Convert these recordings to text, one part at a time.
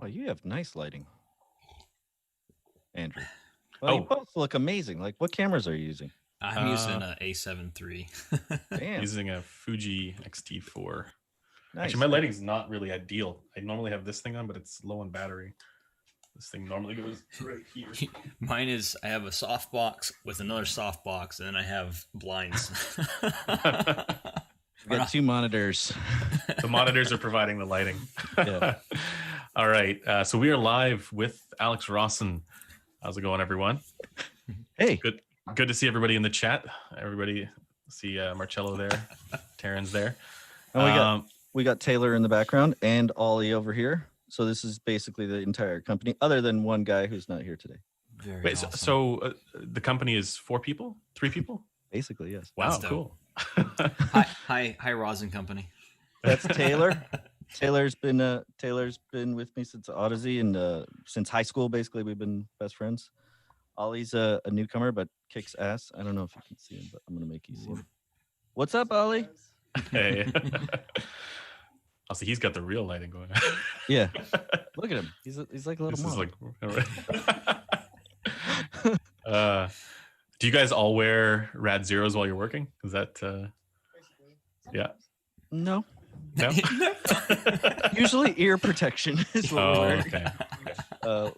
Oh, you have nice lighting, Andrew. Well, you both look amazing. Like, what cameras are you using? I'm using an A7 III. Damn. Using a Fuji X-T4. Nice. Actually, my lighting's not really ideal. I normally have this thing on, but it's low on battery. This thing normally goes right here. Mine is, I have a softbox with another softbox, and then I have blinds. We got 2 monitors. The monitors are providing the lighting. Yeah. All right. So we are live with Alex Rosson. How's it going, everyone? Hey. Good to see everybody in the chat. Everybody, see Marcello there. Terran's there. And we got Taylor in the background and Ollie over here. So this is basically the entire company, other than one guy who's not here today. Very awesome. So the company is 4 people? 3 people? Basically, yes. Wow, cool. Hi, Rosson Company. That's Taylor. Taylor's been with me since Odyssey and since high school. Basically, we've been best friends. Ollie's a newcomer, but kicks ass. I don't know if you can see him, but I'm gonna make you see him. What's up, Ollie? Hey. Also, he's got the real lighting going on. Yeah, look at him. He's like a little. This is like. Do you guys all wear RAD-0s while you're working? Is that? Yeah. No. No. Usually ear protection is what we're wearing. Okay.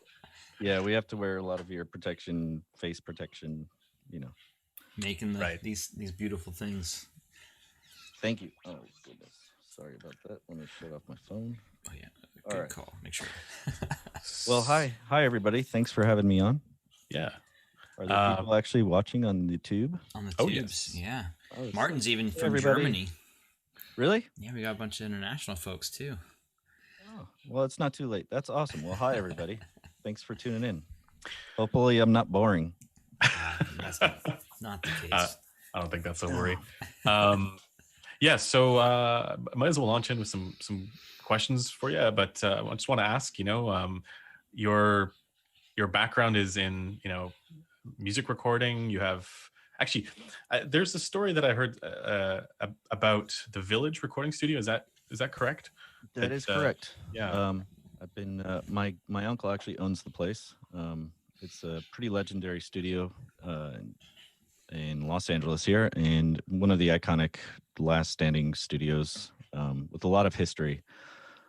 Yeah, we have to wear a lot of ear protection, face protection. Making these beautiful things. Thank you. Oh goodness. Sorry about that. Let me shut off my phone. Oh yeah. Good call. Make sure. Well, hi everybody. Thanks for having me on. Yeah. Are there people actually watching on the tube? On the tubes, yes. yeah. Oh, Martin's even from Germany. Really? Yeah, we got a bunch of international folks too. Oh, well, it's not too late. That's awesome. Well, hi everybody. Thanks for tuning in. Hopefully, I'm not boring. That's not the case. I don't think that's a worry. Yeah, so might as well launch in with some questions for you. But I just want to ask, your background is in music recording. You have actually there's a story that I heard about the Village recording studio. Is that correct? That is correct. Yeah. I've been my uncle actually owns the place. It's a pretty legendary studio in Los Angeles here, and one of the iconic last standing studios with a lot of history.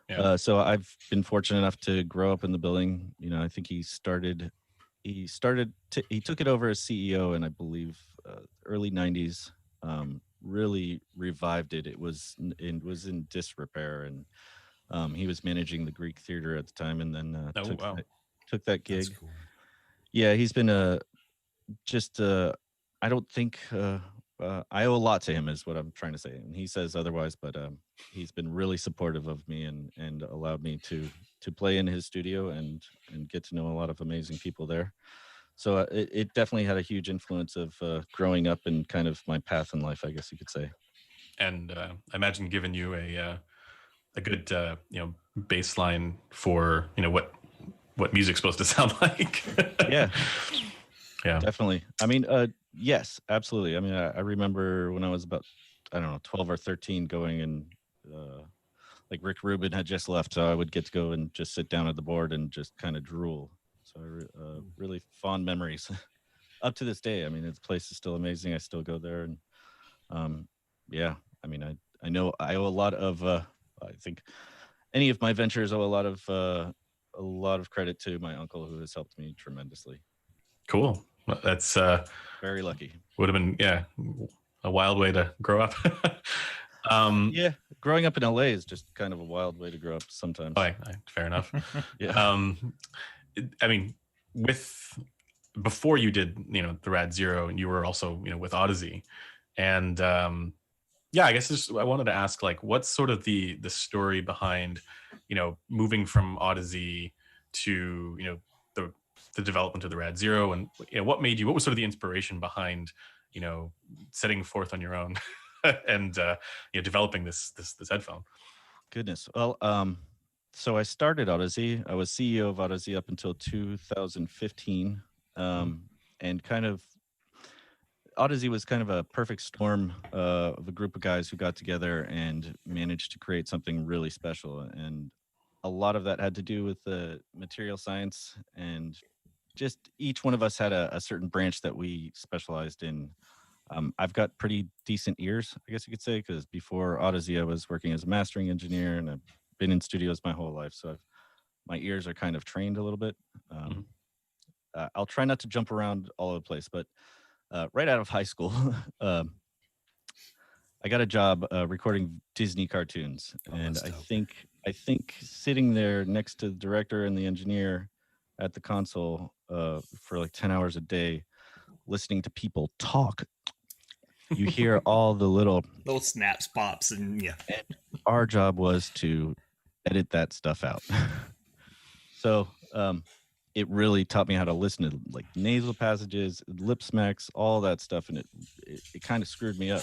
Yeah. So I've been fortunate enough to grow up in the building. I think he took it over as CEO in, I believe, early 90s. Really revived it. It was in disrepair, and he was managing the Greek Theater at the time, and then took that gig. That's cool. Yeah, he's been I don't think I owe a lot to him, is what I'm trying to say, and he says otherwise. But he's been really supportive of me and allowed me to play in his studio and get to know a lot of amazing people there. So it definitely had a huge influence of growing up and kind of my path in life, I guess you could say. And I imagine giving you a good baseline for what music's supposed to sound like. Yeah. Yeah, definitely. I mean, yes, absolutely. I mean, I remember when I was about, 12 or 13 going and like Rick Rubin had just left. So I would get to go and just sit down at the board and just kind of drool. So really fond memories up to this day. I mean, the place is still amazing. I still go there. And yeah, I mean, I know I owe a lot of, I think any of my ventures owe a lot of credit to my uncle, who has helped me tremendously. Cool. That's very lucky. Would have been a wild way to grow up. Yeah, growing up in LA is just kind of a wild way to grow up sometimes. Fair enough. Yeah. I mean, before you did the RAD-0, and you were also with Odyssey, and yeah, I guess I wanted to ask, like, what's sort of the story behind moving from Odyssey to the development of the RAD-0, and what was sort of the inspiration behind setting forth on your own and developing this headphone? Goodness. Well, so I started Odyssey. I was CEO of Odyssey up until 2015, and kind of Odyssey was kind of a perfect storm of a group of guys who got together and managed to create something really special. And a lot of that had to do with the material science, and just each one of us had a certain branch that we specialized in. I've got pretty decent ears, I guess you could say, because before Odyssey, I was working as a mastering engineer, and I've been in studios my whole life, so my ears are kind of trained a little bit. I'll try not to jump around all over the place, but right out of high school, I got a job recording Disney cartoons, and that's I think sitting there next to the director and the engineer at the console for like 10 hours a day, listening to people talk, you hear all the little snaps, pops, and yeah. And our job was to edit that stuff out. So it really taught me how to listen to like nasal passages, lip smacks, all that stuff, and it kind of screwed me up.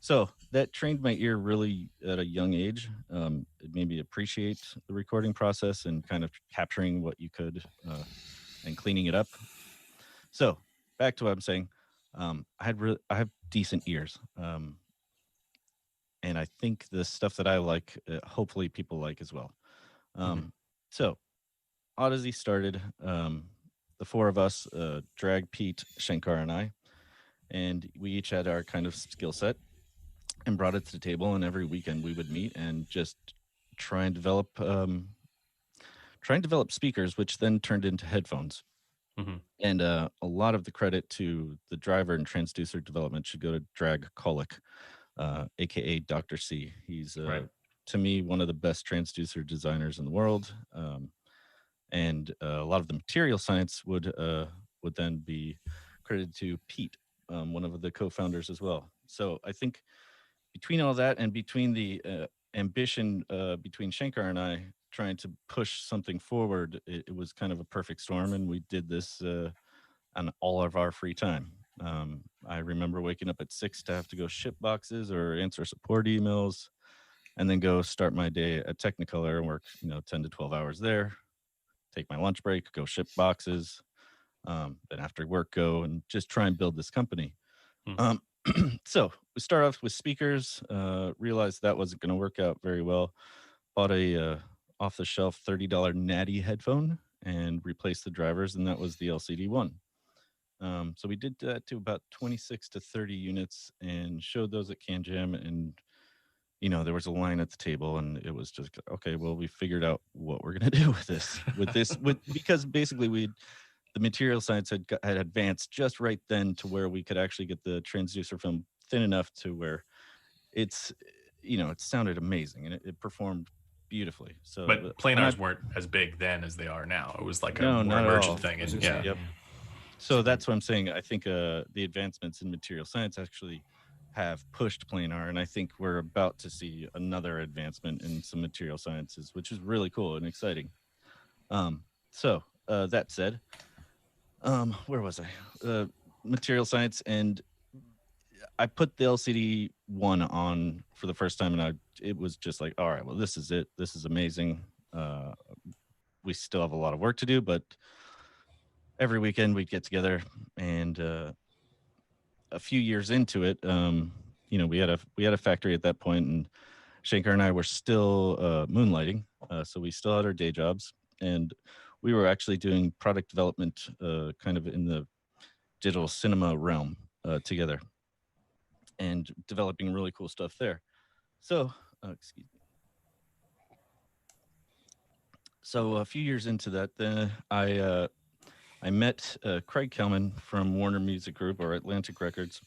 So that trained my ear really at a young age. It made me appreciate the recording process and kind of capturing what you could and cleaning it up. So back to what I'm saying. I have decent ears. And I think the stuff that I like, hopefully people like as well. So Odyssey started, the four of us, Drag, Pete, Shankar, and I, and we each had our kind of skill set and brought it to the table. And every weekend we would meet and just try and develop speakers, which then turned into headphones. And a lot of the credit to the driver and transducer development should go to Drag Kolick, aka Dr. C. He's to me one of the best transducer designers in the world. And a lot of the material science would then be credited to Pete, one of the co-founders as well. So I think between all that and between the ambition between Shankar and I trying to push something forward, it was kind of a perfect storm, and we did this on all of our free time. I remember waking up at 6 to have to go ship boxes or answer support emails, and then go start my day at Technicolor and work 10 to 12 hours there, take my lunch break, go ship boxes, then after work go and just try and build this company. So we start off with speakers, realized that wasn't going to work out very well, bought a off-the-shelf $30 Natty headphone and replaced the drivers, and that was the LCD one. So we did that to about 26 to 30 units and showed those at Can Jam, and there was a line at the table, and it was just okay. Well, we figured out what we're gonna do with this, because basically the material science had advanced just right then to where we could actually get the transducer film thin enough to where it sounded amazing and it performed beautifully. So, but planars weren't as big then as they are now. It was like a more not emergent thing. And Yep. So that's what I'm saying. I think the advancements in material science actually have pushed planar, and I think we're about to see another advancement in some material sciences, which is really cool and exciting. So that said, where was I? Material science, and I put the LCD one on for the first time, and it was just like, all right, well, this is it. This is amazing. We still have a lot of work to do, but every weekend we'd get together, and a few years into it, we had a factory at that point, and Shankar and I were still moonlighting, so we still had our day jobs, and we were actually doing product development kind of in the digital cinema realm together and developing really cool stuff there. So, excuse me. So a few years into that, then I met Craig Kelman from Warner Music Group or Atlantic Records,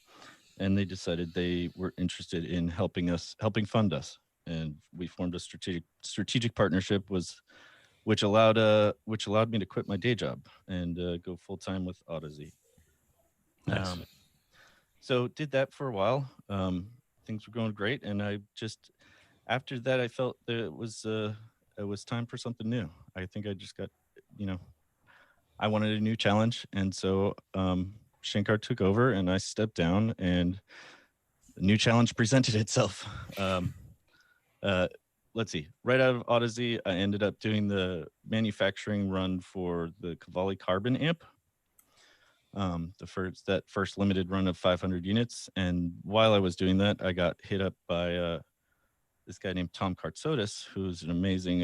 and they decided they were interested in helping fund us, and we formed a strategic partnership which allowed me to quit my day job and go full time with Odyssey. Nice. So did that for a while. Things were going great, and I just after that I felt that it was time for something new. I think I just got I wanted a new challenge, and so Shankar took over, and I stepped down, and a new challenge presented itself. Let's see. Right out of Odyssey, I ended up doing the manufacturing run for the Cavalli Carbon amp. That first limited run of 500 units, and while I was doing that, I got hit up by this guy named Tom Kartsotis, who's an amazing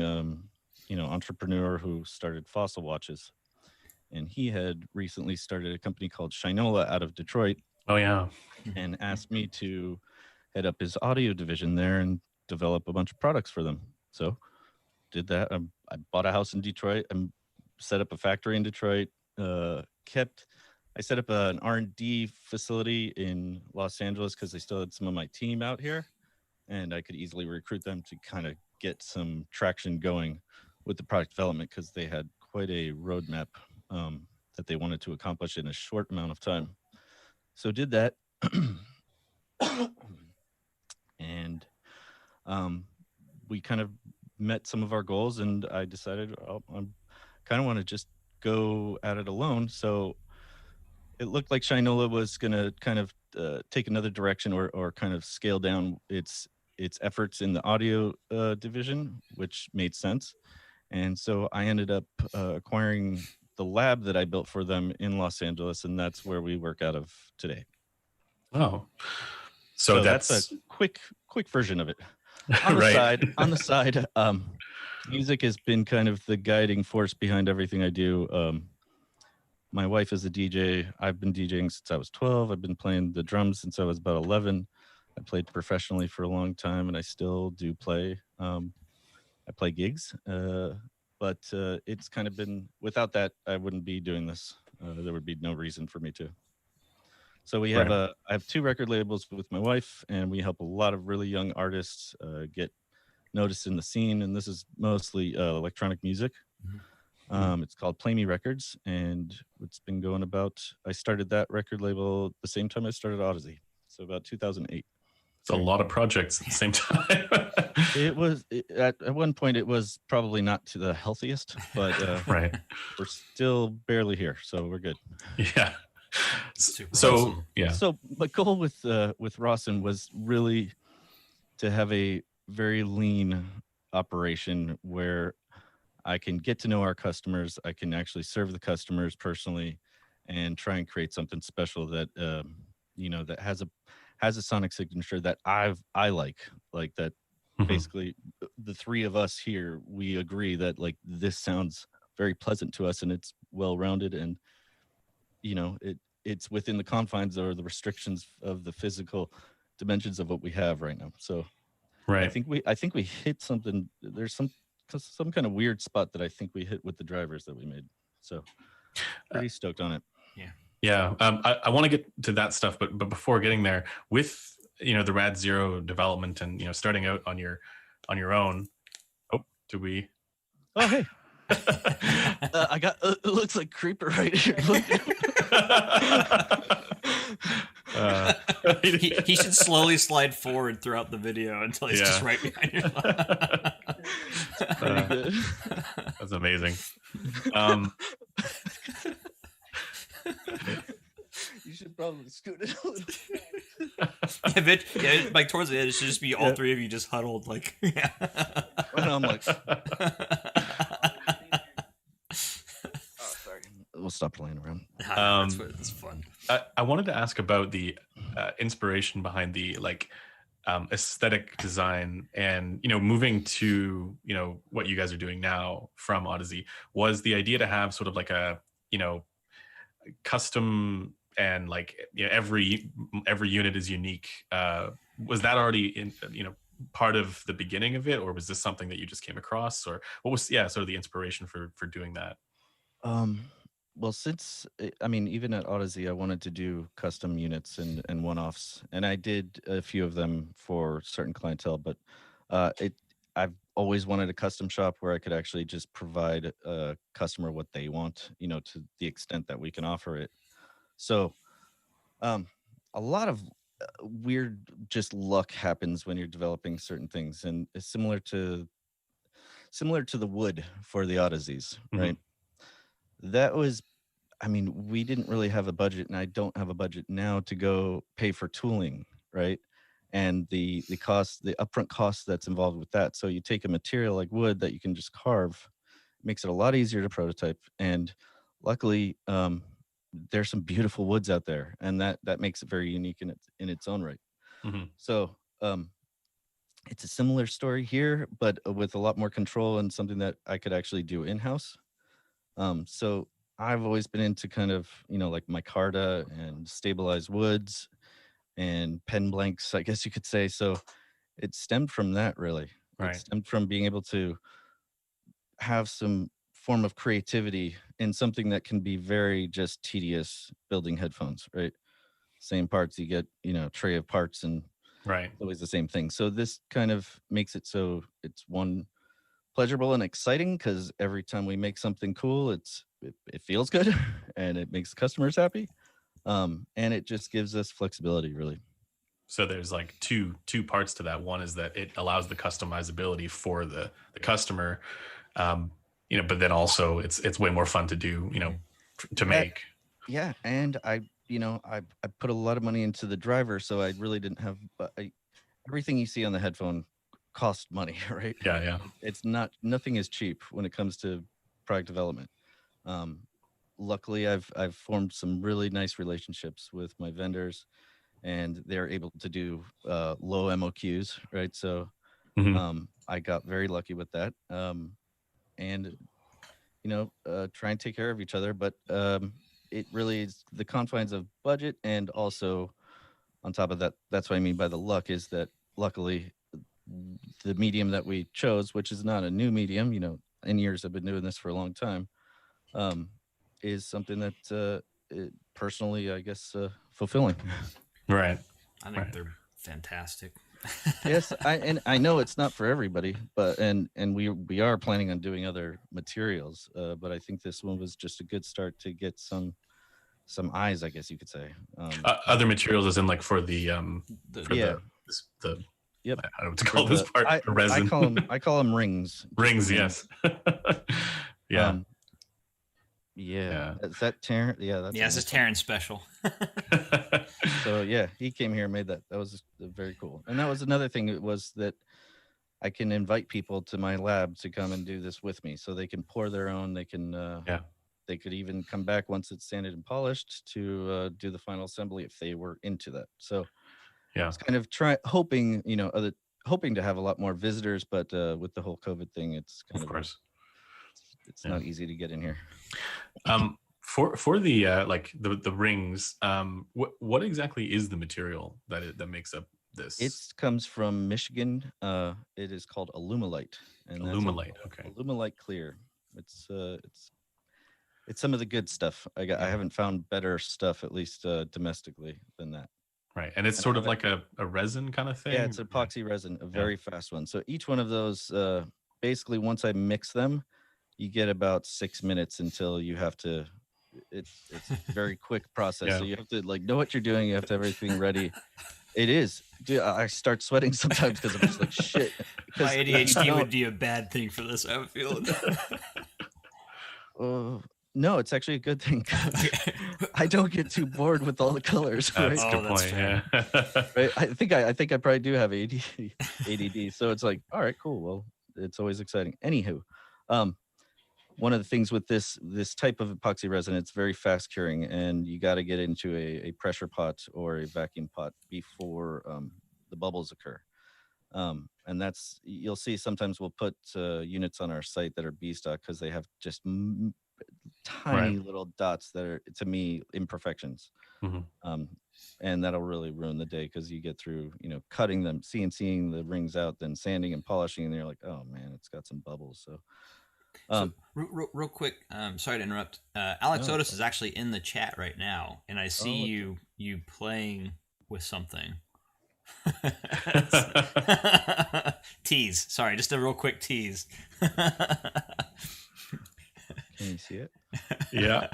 entrepreneur who started Fossil Watches, and he had recently started a company called Shinola out of Detroit, Oh yeah. and asked me to head up his audio division there and develop a bunch of products for them. So did that. I bought a house in Detroit and set up a factory in Detroit. I set up an R&D facility in Los Angeles because I still had some of my team out here, and I could easily recruit them to kind of get some traction going with the product development because they had quite a roadmap that they wanted to accomplish in a short amount of time. So did that. And we kind of met some of our goals, and I decided I kind of want to just go at it alone. So it looked like Shinola was going to kind of take another direction or kind of scale down its efforts in the audio division, which made sense. And so I ended up acquiring the lab that I built for them in Los Angeles, and that's where we work out of today. Oh, so that's a quick version of it. On the right. side, music has been kind of the guiding force behind everything I do. My wife is a DJ. I've been DJing since I was 12. I've been playing the drums since I was about 11. I played professionally for a long time, and I still do play. I play gigs, but it's kind of been, without that, I wouldn't be doing this. There would be no reason for me to. So we have I have 2 record labels with my wife, and we help a lot of really young artists get noticed in the scene. And this is mostly electronic music. It's called Play Me Records, and it's been going about. I started that record label the same time I started Odyssey, so about 2008. It's a lot of projects at the same time. It was at one point it was probably not to the healthiest, but right. We're still barely here, so we're good. Yeah. Super so awesome. Yeah. So my goal with Rosson was really to have a very lean operation where I can get to know our customers. I can actually serve the customers personally, and try and create something special that that has a sonic signature that I like that. Basically, the 3 of us here, we agree that like this sounds very pleasant to us, and it's well rounded, and it's within the confines or the restrictions of the physical dimensions of what we have right now. So right. I think we hit something. There's some kind of weird spot that I think we hit with the drivers that we made. So pretty stoked on it. Yeah. I want to get to that stuff, but before getting there, with the RAD-0 development and starting out on your own. Oh, do we? Oh, hey. I got it looks like Creeper right here. He should slowly slide forward throughout the video until he's just right behind you. Pretty good. That's amazing. You should probably scoot it a little. Like towards the end, it should just be all 3 of you just huddled, like. Yeah. And I'm like. Sorry. We'll stop playing around. That's fun. I wanted to ask about the inspiration behind the aesthetic design and moving to what you guys are doing now from Odyssey. Was the idea to have sort of like a custom and every unit is unique? Was that already in part of the beginning of it, or was this something that you just came across, or what was sort of the inspiration for doing that? Well, since even at Odyssey, I wanted to do custom units and one-offs, and I did a few of them for certain clientele, but I've always wanted a custom shop where I could actually just provide a customer what they want, to the extent that we can offer it. So a lot of weird just luck happens when you're developing certain things, and it's similar to the wood for the Odysseys, right? That was, we didn't really have a budget, and I don't have a budget now to go pay for tooling, right? And the upfront cost that's involved with that. So you take a material like wood that you can just carve, makes it a lot easier to prototype. And luckily, there's some beautiful woods out there, and that makes it very unique in its own right. So it's a similar story here, but with a lot more control and something that I could actually do in house. So I've always been into kind of, like micarta and stabilized woods and pen blanks, I guess you could say. So it stemmed from that, really. It Right. stemmed from being able to have some form of creativity in something that can be very just tedious, building headphones, right? Same parts, you get, tray of parts, and Right. it's always the same thing. So this kind of makes it so it's one, pleasurable and exciting, because every time we make something cool, it feels good and it makes customers happy. And it just gives us flexibility, really. So there's like two parts to that. One is that it allows the customizability for the customer, but then also it's way more fun to do, to make. Yeah, and I put a lot of money into the driver, so I really didn't have. Everything you see on the headphone cost money, right? Yeah. It's nothing is cheap when it comes to product development. Luckily, I've formed some really nice relationships with my vendors, and they're able to do low MOQs, right? So Mhm. I got very lucky with that. And try and take care of each other, but it really is the confines of budget, and also on top of that, that's what I mean by the luck, is that luckily the medium that we chose, which is not a new medium, in years I've been doing this for a long time, is something that personally, I guess, fulfilling. Right. I think they're fantastic. Yes, I know it's not for everybody, but and we are planning on doing other materials, but I think this one was just a good start to get some eyes, I guess you could say. Other materials, as in like for the Yeah. the Yep. I don't know what to call this part. The I resin. call them rings. just Rings, the yes. Yeah. Yeah. Is that Taryn? Yeah, that's Yeah, this is Taryn's special. So yeah, he came here and made that. That was very cool. And that was another thing. It was that I can invite people to my lab to come and do this with me, so they can pour their own. They can Yeah. they could even come back once it's sanded and polished to do the final assembly if they were into that. So Yeah. it's kind of hoping, hoping to have a lot more visitors, but with the whole COVID thing, it's kind Of course. it's not easy to get in here. For the like the rings, what exactly is the material that makes up this? It comes from Michigan. It is called Alumalite, and Alumalite. Okay. Alumalite clear. It's some of the good stuff. I haven't found better stuff, at least domestically, than that. Right, and it's sort of like a resin kind of thing. Yeah, it's epoxy resin, a very fast one. So each one of those, basically, once I mix them, you get about 6 minutes until you have to. It's a very quick process. Yeah. So you have to know what you're doing. You have to have everything ready. It is. Dude, I start sweating sometimes because I'm just like, shit. My ADHD would be a bad thing for this, I have a feeling. No, it's actually a good thing. I don't get too bored with all the colors. That's right? a good point. fair. Yeah. Right? I think I probably do have ADD. So it's like, all right, cool. Well, it's always exciting. Anywho, one of the things with this type of epoxy resin, it's very fast curing, and you got to get into a pressure pot or a vacuum pot before the bubbles occur. And that's, you'll see sometimes we'll put units on our site that are B stock because they have just tiny little dots that are, to me, imperfections. Mm-hmm. And that'll really ruin the day, because you get through, cutting them, CNCing the rings out, then sanding and polishing, and you're like, oh man, it's got some bubbles. So real quick, sorry to interrupt. Alex Otis is actually in the chat right now, and I see you playing with something. Tease. Sorry, just a real quick tease. Can you see it? Yeah.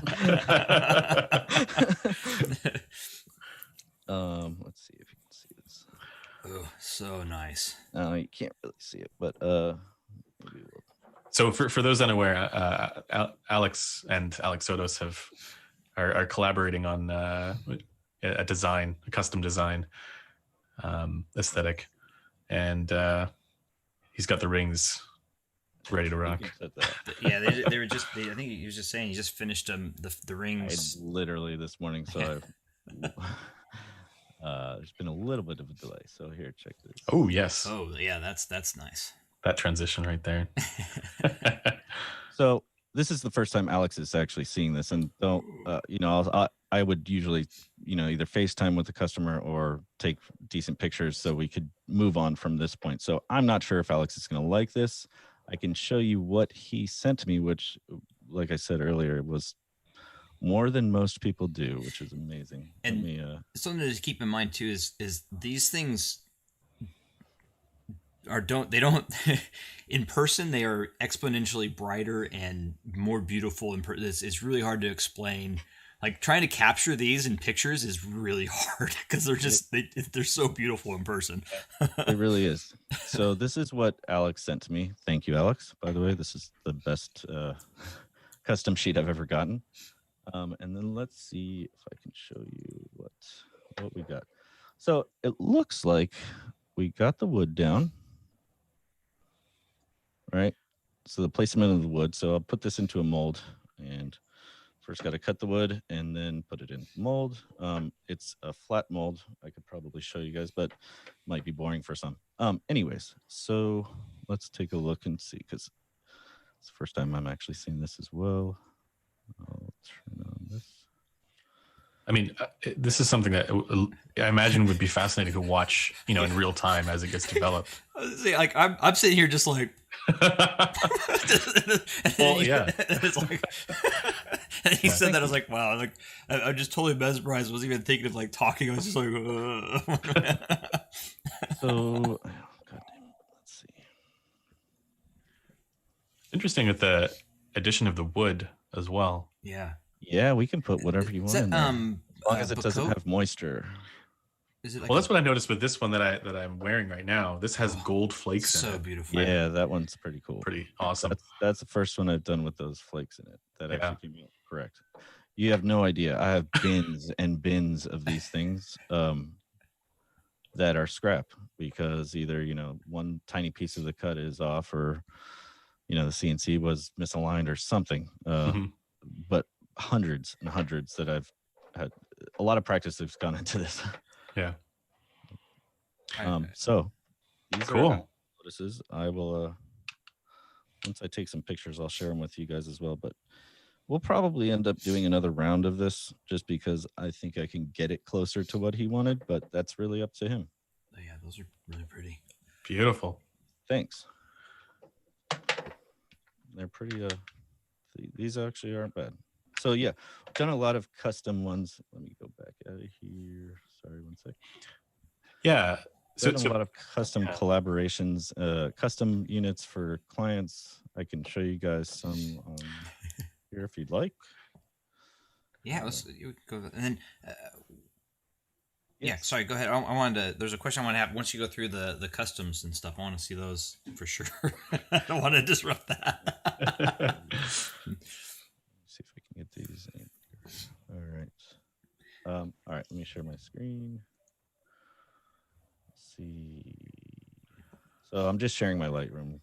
Let's see if you can see this. Oh, so nice. No, you can't really see it, but maybe we'll... So for those unaware, Alex and Alex Sotos are collaborating on a design, a custom design aesthetic, and he's got the rings ready to rock. Yeah, they were just. I think he was just saying he just finished the rings. Literally this morning, so There's been a little bit of a delay. So here, check this. Oh, yes. Oh, yeah, that's nice. That transition right there. So this is the first time Alex is actually seeing this, and don't I would usually either FaceTime with the customer or take decent pictures so we could move on from this point. So I'm not sure if Alex is going to like this. I can show you what he sent me, which, like I said earlier, was more than most people do, which is amazing. And something to keep in mind too is these things don't in person they are exponentially brighter and more beautiful. It's really hard to explain. Like trying to capture these in pictures is really hard because they're so beautiful in person. It really is. So this is what Alex sent to me. Thank you, Alex. By the way, this is the best custom sheet I've ever gotten. And then let's see if I can show you what we got. So it looks like we got the wood down, right? So the placement of the wood. So I'll put this into a mold, and first got to cut the wood and then put it in the mold. It's a flat mold. I could probably show you guys, but it might be boring for some. Anyways, so let's take a look and see, because it's the first time I'm actually seeing this as well. I'll turn on this. I mean, this is something that I imagine would be fascinating to watch, in real time as it gets developed. See, like I'm sitting here just like, well, yeah. It's like, and he said that, I was like, wow, like I'm just totally mesmerized. I wasn't even thinking of like talking. I was just like, so, goddamn, let's see. Interesting with the addition of the wood as well. Yeah, we can put whatever you want in there, as long as it doesn't have moisture. Is it like well, that's what I noticed with this one that I'm wearing right now. This has gold flakes in it. So beautiful. Yeah, that one's pretty cool. Pretty awesome. That's the first one I've done with those flakes in it. That actually came out correct. You have no idea. I have bins and bins of these things that are scrap because either one tiny piece of the cut is off, or the CNC was misaligned or something. But hundreds and hundreds that I've had. A lot of practice has gone into this. Yeah. So these cool. are notices. I will once I take some pictures, I'll share them with you guys as well. But we'll probably end up doing another round of this just because I think I can get it closer to what he wanted, but that's really up to him. Oh, yeah, those are really pretty. Beautiful. Thanks. They're pretty these actually aren't bad. So yeah, I've done a lot of custom ones. Let me go back out of here. Sorry, one sec. Yeah. So a lot of custom collaborations, custom units for clients. I can show you guys some here if you'd like. Yeah, you go, and then yeah, sorry, go ahead. I wanted to. There's a question I want to have once you go through the customs and stuff. I want to see those for sure. I don't want to disrupt that. See if I can get these in. All right. All right. Let me share my screen. Let's see. So I'm just sharing my Lightroom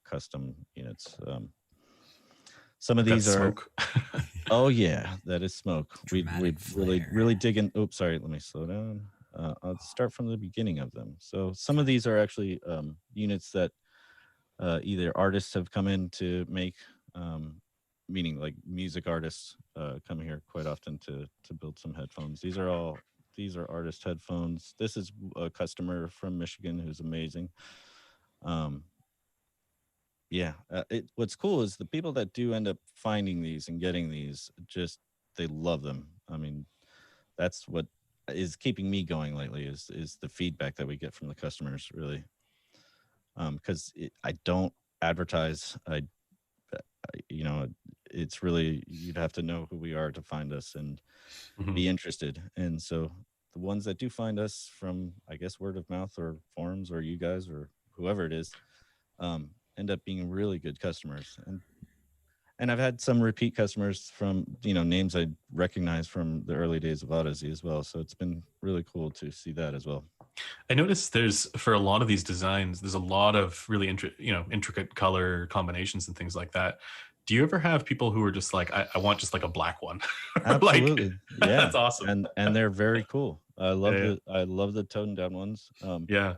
custom units. Some of these are smoke. Oh yeah, that is smoke. We'd really dig in. Oops, sorry. Let me slow down. I'll start from the beginning of them. So some of these are actually units that either artists have come in to make, meaning like music artists come here quite often to build some headphones. These are artist headphones. This is a customer from Michigan who's amazing. Yeah, what's cool is the people that do end up finding these and getting these, just they love them. I mean, that's what is keeping me going lately is the feedback that we get from the customers, really. Because I don't advertise. It's really, you'd have to know who we are to find us and be interested. And so the ones that do find us from, I guess, word of mouth or forums or you guys or whoever it is, end up being really good customers. And I've had some repeat customers from, names I recognize from the early days of Odyssey as well. So it's been really cool to see that as well. I noticed for a lot of these designs, there's a lot of really intricate color combinations and things like that. Do you ever have people who are just like, I want just like a black one? Absolutely. Yeah, that's awesome. And they're very cool. I love the toned down ones. Yeah.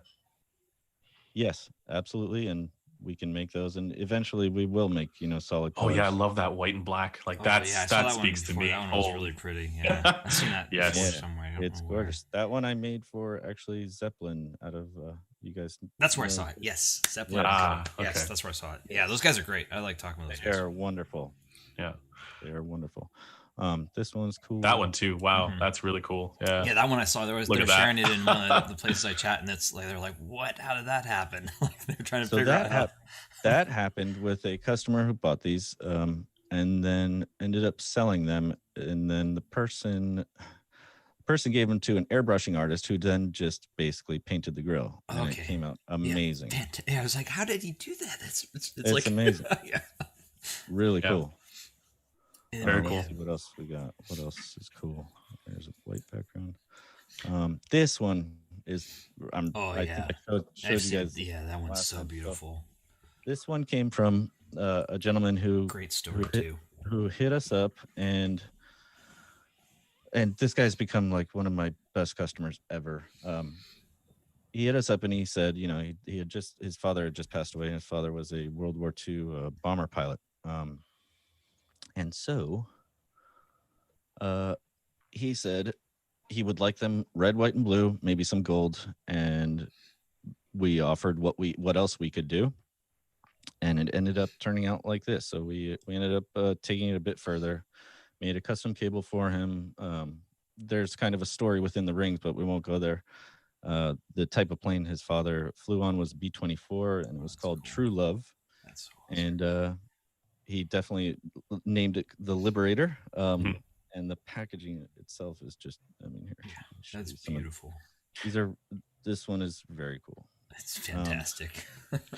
Yes, absolutely, and we can make those, and eventually we will make solid Oh yeah, I colors. love that white and black. Like Oh yeah, I saw that that one speaks to before. me. That one was Oh really pretty. Yeah, I've seen that before yes. Yeah, somewhere. I don't it's know where. gorgeous. That one I made for actually Zeppelin out of you guys That's where I know. saw it. Yes, Zeppelin. Yeah, Ah, Yes, okay. that's where I saw it. Yeah, those guys are great. I like talking with those guys. they're wonderful. Yeah. They are wonderful. This one's That cool. one too. Wow, Mhm. that's really cool. Yeah. Yeah, that one I saw. They Look were at that. sharing it in one of the places I chat, and it's like they're like, "What? How did that happen?" Like they're trying to So figure out how. that happened with a customer who bought these, and then ended up selling them, and then the person gave them to an airbrushing artist who then just basically painted the grill, and it Okay. came out Yeah. amazing. Yeah, I was like, "How did he do that?" It's It's like amazing. Yeah. Really Yeah. cool. Very Let's cool. see what else we got. What else is cool? There's a white background. This one is Oh I yeah. think I showed you guys. Yeah, that one's last so time. beautiful. This one came from a gentleman Great story too. who hit us up, and this guy's become like one of my best customers ever. He hit us up and he said, he had just, his father had just passed away, and his father was a World War II bomber pilot. And so he said he would like them red, white, and blue, maybe some gold, and we offered what else we could do, and it ended up turning out like this. So we ended up taking it a bit further, made a custom cable for him. There's kind of a story within the rings, but we won't go there. The type of plane his father flew on was B-24, and it was called True Love. That's awesome. And he definitely named it the Liberator. Mhm. And the packaging itself is just, I mean, here. That's beautiful. This one is very cool. It's fantastic.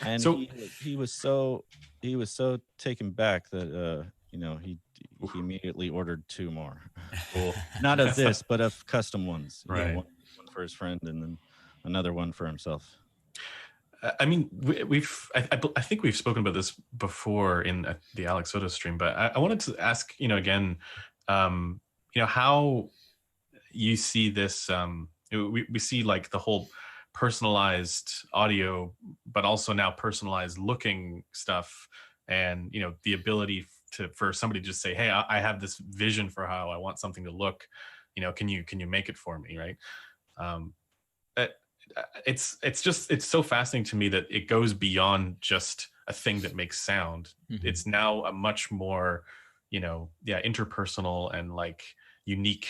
And So- he was so taken back that he immediately ordered 2 more. Cool. Not of this, but of custom ones. Right. One for his friend, and then another one for himself. I mean, I think we've spoken about this before in the Alex Soto stream, but I wanted to ask, again, how you see this. We see like the whole personalized audio, but also now personalized looking stuff, and the ability for somebody to just say, "Hey, I have this vision for how I want something to look. Can you make it for me?" Right? It's so fascinating to me that it goes beyond just a thing that makes sound. Mhm. It's now a much more interpersonal and like unique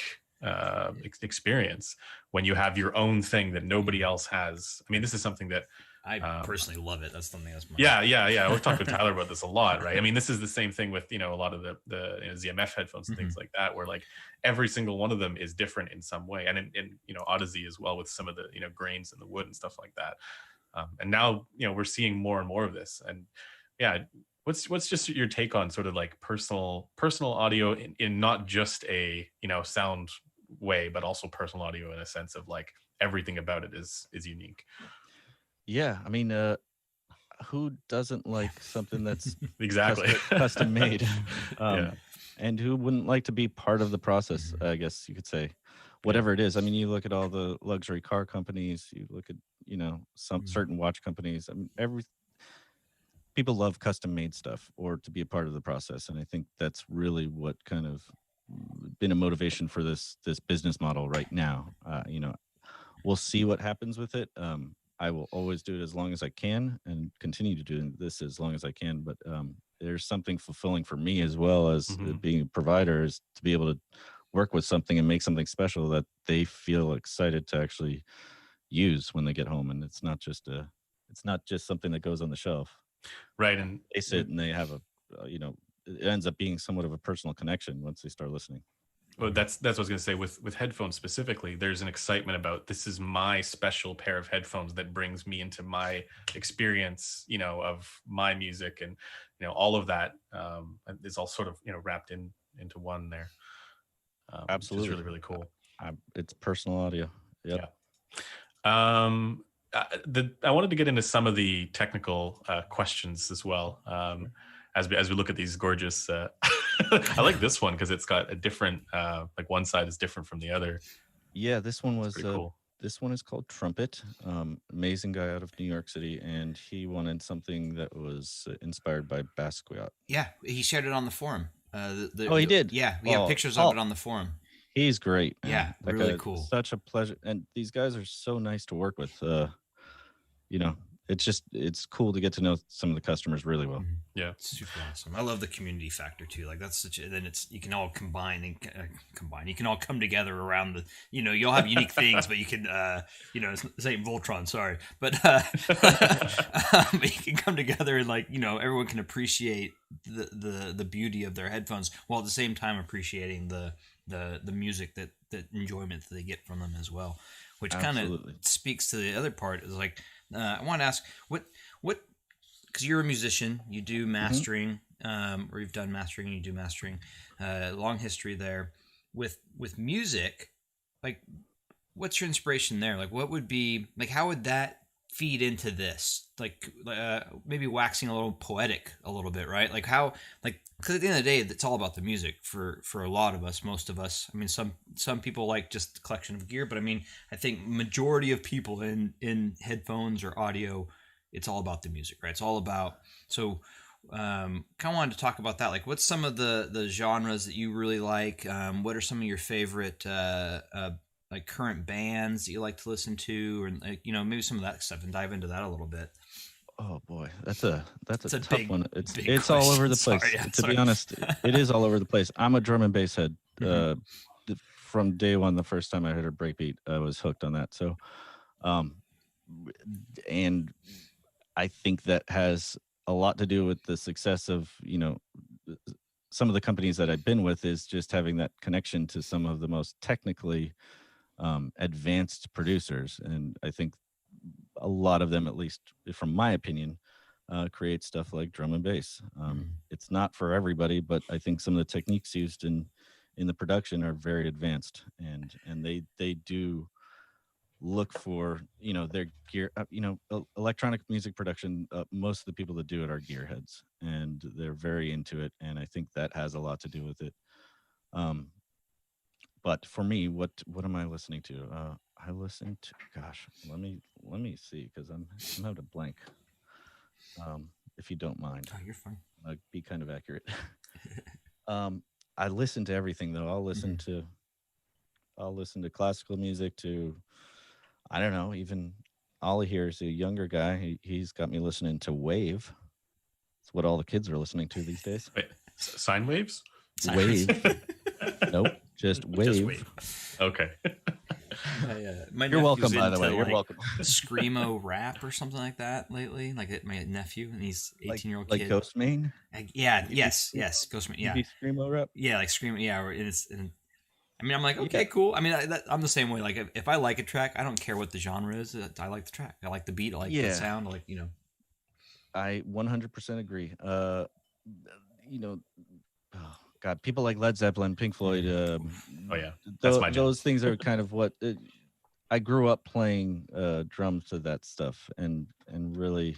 experience when you have your own thing that nobody else has. I mean, this is something that I personally love it. That's something that's yeah. We've talked with Tyler about this a lot, right? I mean, this is the same thing with a lot of the ZMF headphones and things like that, where like every single one of them is different in some way, and in Odyssey as well, with some of the grains in the wood and stuff like that. And now we're seeing more and more of this. And yeah, what's just your take on sort of like personal audio in not just a sound way, but also personal audio in a sense of like everything about it is unique. Yeah, I mean, who doesn't like something that's Exactly custom made? Yeah. And who wouldn't like to be part of the process? I guess you could say, whatever it is. I mean, you look at all the luxury car companies. You look at some certain watch companies. I mean, people love custom made stuff, or to be a part of the process. And I think that's really what kind of been a motivation for this business model right now. We'll see what happens with it. I will always do it as long as I can, and continue to do this as long as I can. But there's something fulfilling for me as well as being a provider, is to be able to work with something and make something special that they feel excited to actually use when they get home. And it's not just something that goes on the shelf. Right. And They sit and they have it ends up being somewhat of a personal connection once they start listening. Well, that's what I was going to say with headphones specifically. There's an excitement about, this is my special pair of headphones that brings me into my experience, of my music, and all of that is all sort of wrapped into one there. Absolutely, which is really, really cool. It's personal audio. Yep. Yeah. I wanted to get into some of the technical questions as well. As we look at these gorgeous, I like this one because it's got a different, like one side is different from the other. Yeah, this one It's was pretty cool. this one is called Trumpet. Amazing guy out of New York City, and he wanted something that was inspired by Basquiat. Yeah, he shared it on the forum. Oh, he did. Yeah, we have Oh, pictures of oh, it on the forum. he's great, Yeah, man. That really guy, cool. such a pleasure, and these guys are so nice to work with. You know, it's cool to get to know some of the customers really well. Yeah. Super awesome. I love the community factor too. Like that's such a, then it's, you can all combine and combine. You can all come together around the, you'll have unique things, but you can, this ain't Voltron, sorry, but, you can come together and like, everyone can appreciate the beauty of their headphones while at the same time appreciating the music that enjoyment that they get from them as well, which kind of Absolutely. speaks to the other part is like, I want to ask what, because you're a musician, you do mastering, or you've done mastering, you do mastering, long history there. With music, like, what's your inspiration there? Like, what would be like? How would that feed into this? Like, maybe waxing a little poetic a little bit, right? Like how, like, because at the end of the day, it's all about the music for a lot of us, most of us. I mean, some people like just a collection of gear, but I mean, I think majority of people in headphones or audio, it's all about the music, right? It's all about, so kind of wanted to talk about that. Like, what's some of the genres that you really like? What are some of your favorite like current bands that you like to listen to, or like, maybe some of that stuff, and dive into that a little bit. Oh boy, that's a It's a tough big, one. big It's all over question. the place. Sorry, yeah, To sorry. be honest, it is all over the place. I'm a drum and bass head. Mhm. From day one, the first time I heard a breakbeat, I was hooked on that. So, um, and I think that has a lot to do with the success of some of the companies that I've been with, is just having that connection to some of the most technically advanced producers, and I think a lot of them, at least from my opinion, create stuff like drum and bass. It's not for everybody, but I think some of the techniques used in the production are very advanced, and they do look for their gear. Electronic music production. Most of the people that do it are gearheads, and they're very into it, and I think that has a lot to do with it. Um, but for me, what am I listening to? I listen to, gosh, let me see, because I'm having a blank. If you don't mind, Oh, you're fine. be kind of accurate. um, I listen to everything though. I'll listen to classical music, to, I don't know, even Ollie here is a younger guy. He's got me listening to Wave. It's what all the kids are listening to these days. Wait, sine waves? Wave. Nope, just Wave. Just wave. Okay. My You're welcome, nephew's by the way. into, You're like, welcome. screamo rap or something like that lately. Like my nephew, and he's 18-year-old like kid. Ghost Main. Yeah, yes, Ghostman. Yeah, Screamo rap. yeah, like screaming. Yeah, and I mean, I'm like, okay, Yeah. cool. I mean, I'm the same way. Like, if I like a track, I don't care what the genre is. I like the track. I like the beat. I like the sound. I like, I 100% agree. You know, oh, God, people like Led Zeppelin, Pink Floyd. Oh yeah, that's my jam. Those things are kind of what I grew up playing drums to that stuff, and really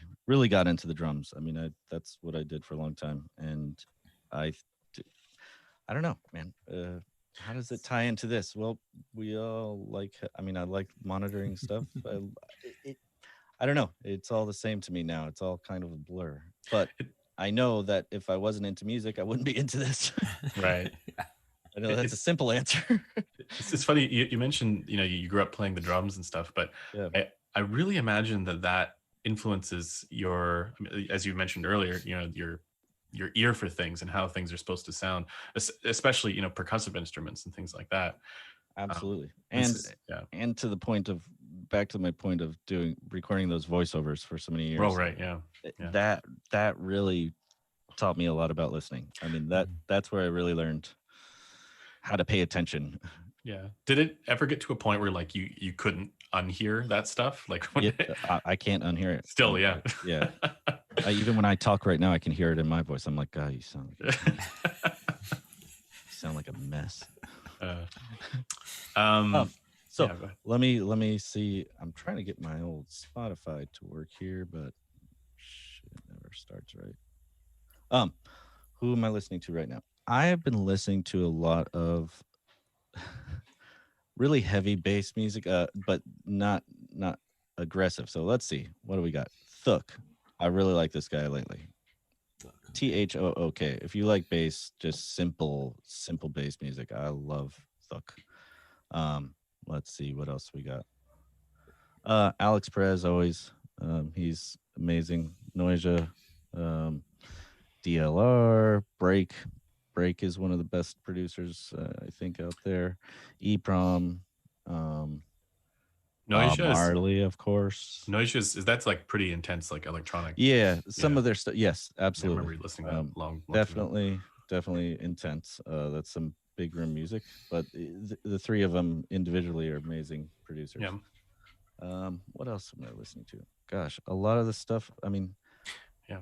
got into the drums. I mean, that's what I did for a long time, and I I don't know, man. How does it tie into this? Well, we all like. I mean, I like monitoring stuff. I don't know. It's all the same to me now. It's all kind of a blur. But I know that if I wasn't into music, I wouldn't be into this. Right. I know that's a simple answer. It's funny you mentioned you grew up playing the drums and stuff, but Yeah. I really imagine that influences your, as you mentioned earlier, your ear for things and how things are supposed to sound, especially percussive instruments and things like that. Absolutely. And to the point of, back to my point of recording those voiceovers for so many years. Oh, right. Yeah. That really taught me a lot about listening. I mean, that's where I really learned how to pay attention. Yeah. Did it ever get to a point where like you couldn't unhear that stuff? Like when I can't unhear it. Still, yeah. Yeah. Even when I talk right now, I can hear it in my voice. I'm like, God, you sound like a mess. So yeah, let me see. I'm trying to get my old Spotify to work here, but shit, it never starts right. Who am I listening to right now? I have been listening to a lot of really heavy bass music, but not aggressive. So let's see, what do we got? Thook. I really like this guy lately. Thook. If you like bass, just simple bass music, I love Thook. Um, let's see what else we got. Alex Perez, always. He's amazing. Noisia, um, DLR, Break is one of the best producers I think out there. EPROM, um, Bob Noisia is Marley, of course. Noisia is that's like pretty intense, like electronic. Yeah, some Yeah. of their stuff. Yes, I absolutely. remember listening to that long time ago. Definitely intense. That's some big room music, but the three of them individually are amazing producers. Yeah. What else am I listening to? Gosh, a lot of the stuff. I mean, Yeah.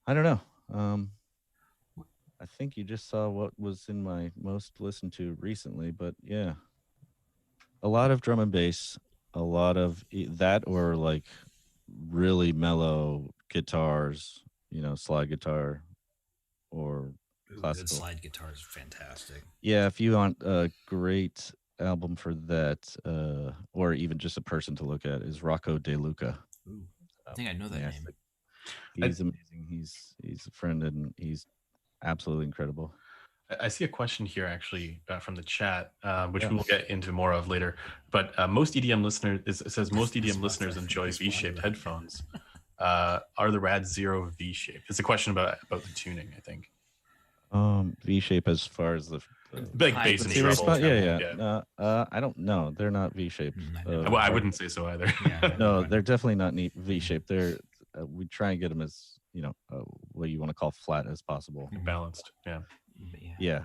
I don't know. I think you just saw what was in my most listened to recently, but yeah, a lot of drum and bass, a lot of that, or like really mellow guitars, slide guitar or Ooh, good classical. slide guitar is fantastic. Yeah, if you want a great album for that, or even just a person to look at, is Rocco De Luca. Ooh, I think I know that name. He's amazing. He's a friend, and he's absolutely incredible. I see a question here actually from the chat, which we will get into more of later. But most EDM listeners, it says most EDM listeners enjoy V-shaped headphones. Are the RAD-0 V-shaped? It's a question about the tuning, I think. V-shape as far as the big bass and treble. Yeah. I don't know. They're not V-shaped. Well, I wouldn't say so either. No, they're definitely not V-shaped. They're we try and get them as what you want to call flat as possible, balanced. Yeah.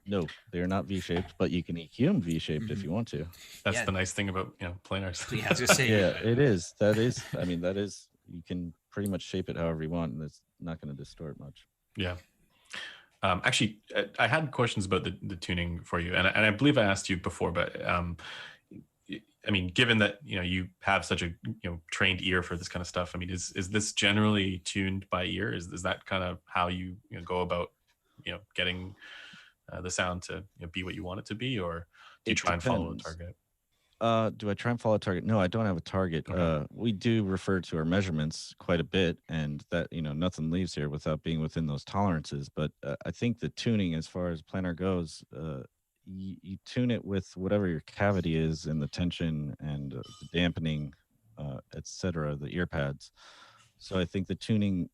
No, they're not V-shaped, but you can EQ them V-shaped if you want to. That's the nice thing about planars. Yeah, I was gonna say. Yeah, it is. That is. I mean, that is. You can pretty much shape it however you want, and it's not going to distort much. Yeah. Actually, I had questions about the tuning for you, and I believe I asked you before, but I mean, given that you have such a trained ear for this kind of stuff, I mean, is this generally tuned by ear? Is that kind of how you go about getting the sound to be what you want it to be, or do you try and follow a target? Do I try and follow a target? No, I don't have a target. Okay. We do refer to our measurements quite a bit, and that nothing leaves here without being within those tolerances. But I think the tuning, as far as planar goes, you tune it with whatever your cavity is, and the tension and the dampening, etc. The ear pads. So I think the tuning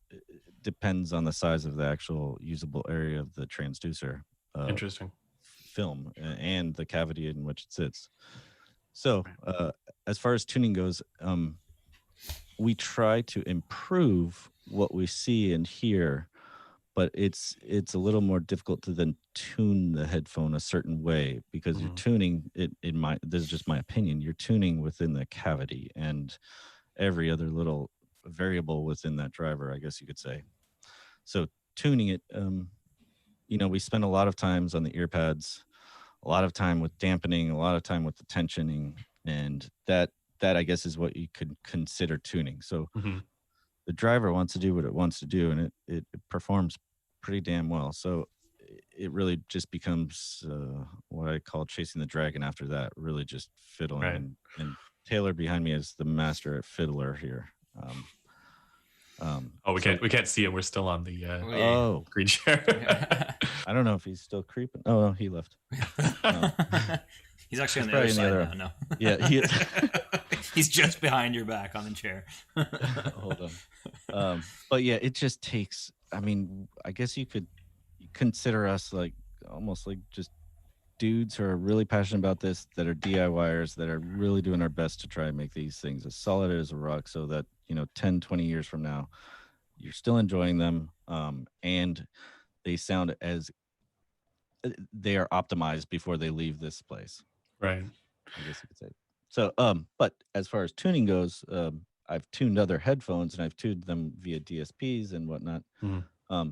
depends on the size of the actual usable area of the transducer. Interesting. Film and the cavity in which it sits. So as far as tuning goes, we try to improve what we see and hear, but it's a little more difficult to then tune the headphone a certain way, because you're tuning it this is just my opinion, you're tuning within the cavity and every other little variable within that driver, I guess you could say. So tuning it, we spend a lot of times on the ear pads, a lot of time with dampening, a lot of time with the tensioning, and that I guess is what you could consider tuning. So the driver wants to do what it wants to do, and it performs pretty damn well. So it really just becomes what I call chasing the dragon after that, really just fiddling. Right. And Taylor behind me is the master at fiddler here. We can't see it. We're still on the green chair. I don't know if he's still creeping. Oh no, he left. He's actually on the other side now. No. Yeah, he is. He's just behind your back on the chair. Hold on. But yeah, it just takes. I mean, I guess you could consider us like almost like just dudes who are really passionate about this, that are DIYers, that are really doing our best to try and make these things as solid as a rock, so that 10, 20 years from now, you're still enjoying them, and they sound as they are optimized before they leave this place. Right. I guess you could say. So, but as far as tuning goes, I've tuned other headphones and I've tuned them via DSPs and whatnot.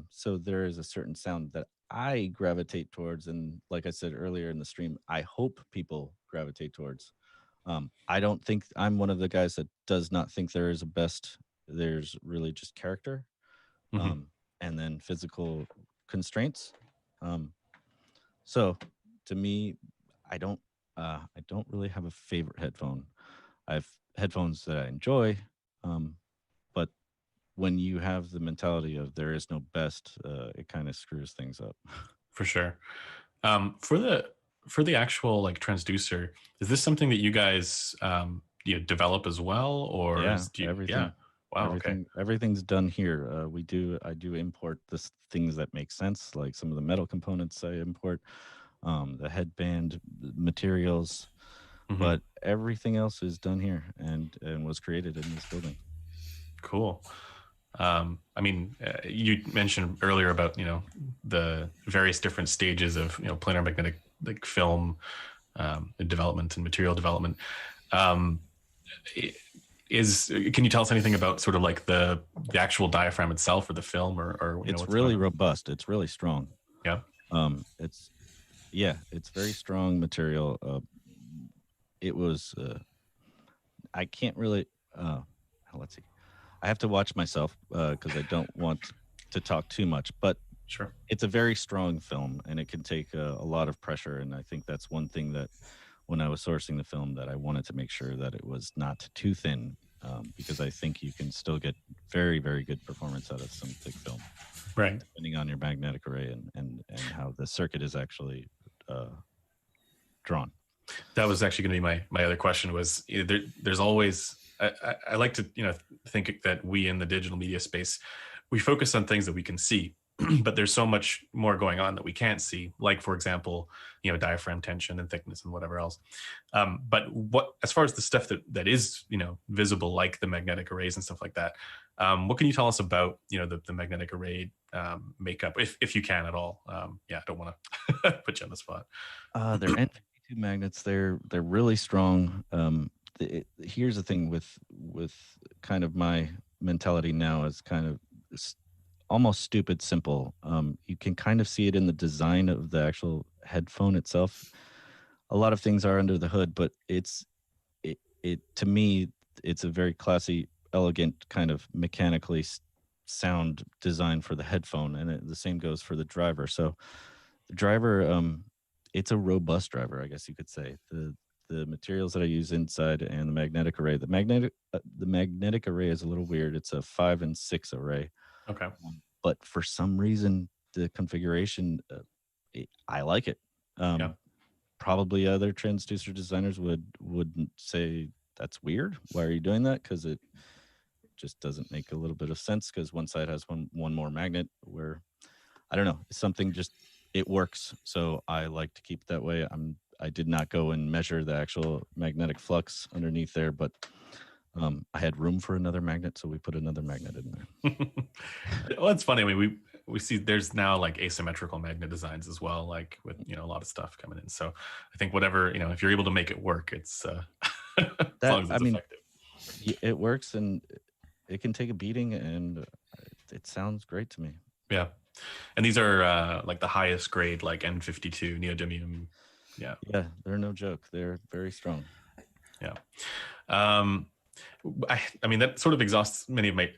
So there is a certain sound that I gravitate towards, and like I said earlier in the stream, I hope people gravitate towards. I don't think I'm one of the guys that does not think there is a best. There's really just character, and then physical constraints. So to me, I don't I don't really have a favorite headphone. I have headphones that I enjoy, but when you have the mentality of there is no best, it kind of screws things up. For sure. For the actual like transducer, is this something that you guys develop as well, or Yeah, do you? Yeah. everything, Wow. Okay. everything's done here. I do import the things that make sense, like some of the metal components I import, the headband materials, Mhm. but everything else is done here and was created in this building. Cool. I mean, you mentioned earlier about the various different stages of planar magnetic like film development and material development. Um, can you tell us anything about sort of like the actual diaphragm itself, or the film, or It's what's really going on? robust. It's really strong. Yeah. It's it's very strong material. It was I can't really let's see. I have to watch myself because I don't want to talk too much, but Sure. it's a very strong film and it can take a lot of pressure. And I think that's one thing that when I was sourcing the film that I wanted to make sure that it was not too thin, because I think you can still get very, very good performance out of some thick film, Right. depending on your magnetic array and how the circuit is actually drawn. That was actually going to be my other question. Was there's always I like to think that we in the digital media space, we focus on things that we can see, but there's so much more going on that we can't see, like for example diaphragm tension and thickness and whatever else. But what, as far as the stuff that is visible, like the magnetic arrays and stuff like that, what can you tell us about the magnetic array makeup, if you can at all? I don't want to put you on the spot. They're N52 magnets. They're really strong. Here's the thing with kind of my mentality now is kind of almost stupid simple. You can kind of see it in the design of the actual headphone itself. A lot of things are under the hood, but it to me it's a very classy, elegant kind of mechanically sound design for the headphone, and the same goes for the driver. So the driver, it's a robust driver, I guess you could say. The materials that I use inside and the magnetic array. The magnetic array is a little weird. It's a 5 and 6 array. Okay. But for some reason, the configuration, I like it. Probably other transducer designers wouldn't say that's weird. Why are you doing that? Because it just doesn't make a little bit of sense. Because one side has one more magnet. Where I don't know, something just it works. So I like to keep it that way. I did not go and measure the actual magnetic flux underneath there, but I had room for another magnet, so we put another magnet in there. Well, it's funny. I mean, we see there's now like asymmetrical magnet designs as well, like with a lot of stuff coming in. So I think whatever if you're able to make it work, it's as long as it's effective. It works, and it can take a beating, and it sounds great to me. Yeah, and these are like the highest grade, like N52 neodymium. Yeah, they're no joke. They're very strong. Yeah. I mean, that sort of exhausts many of my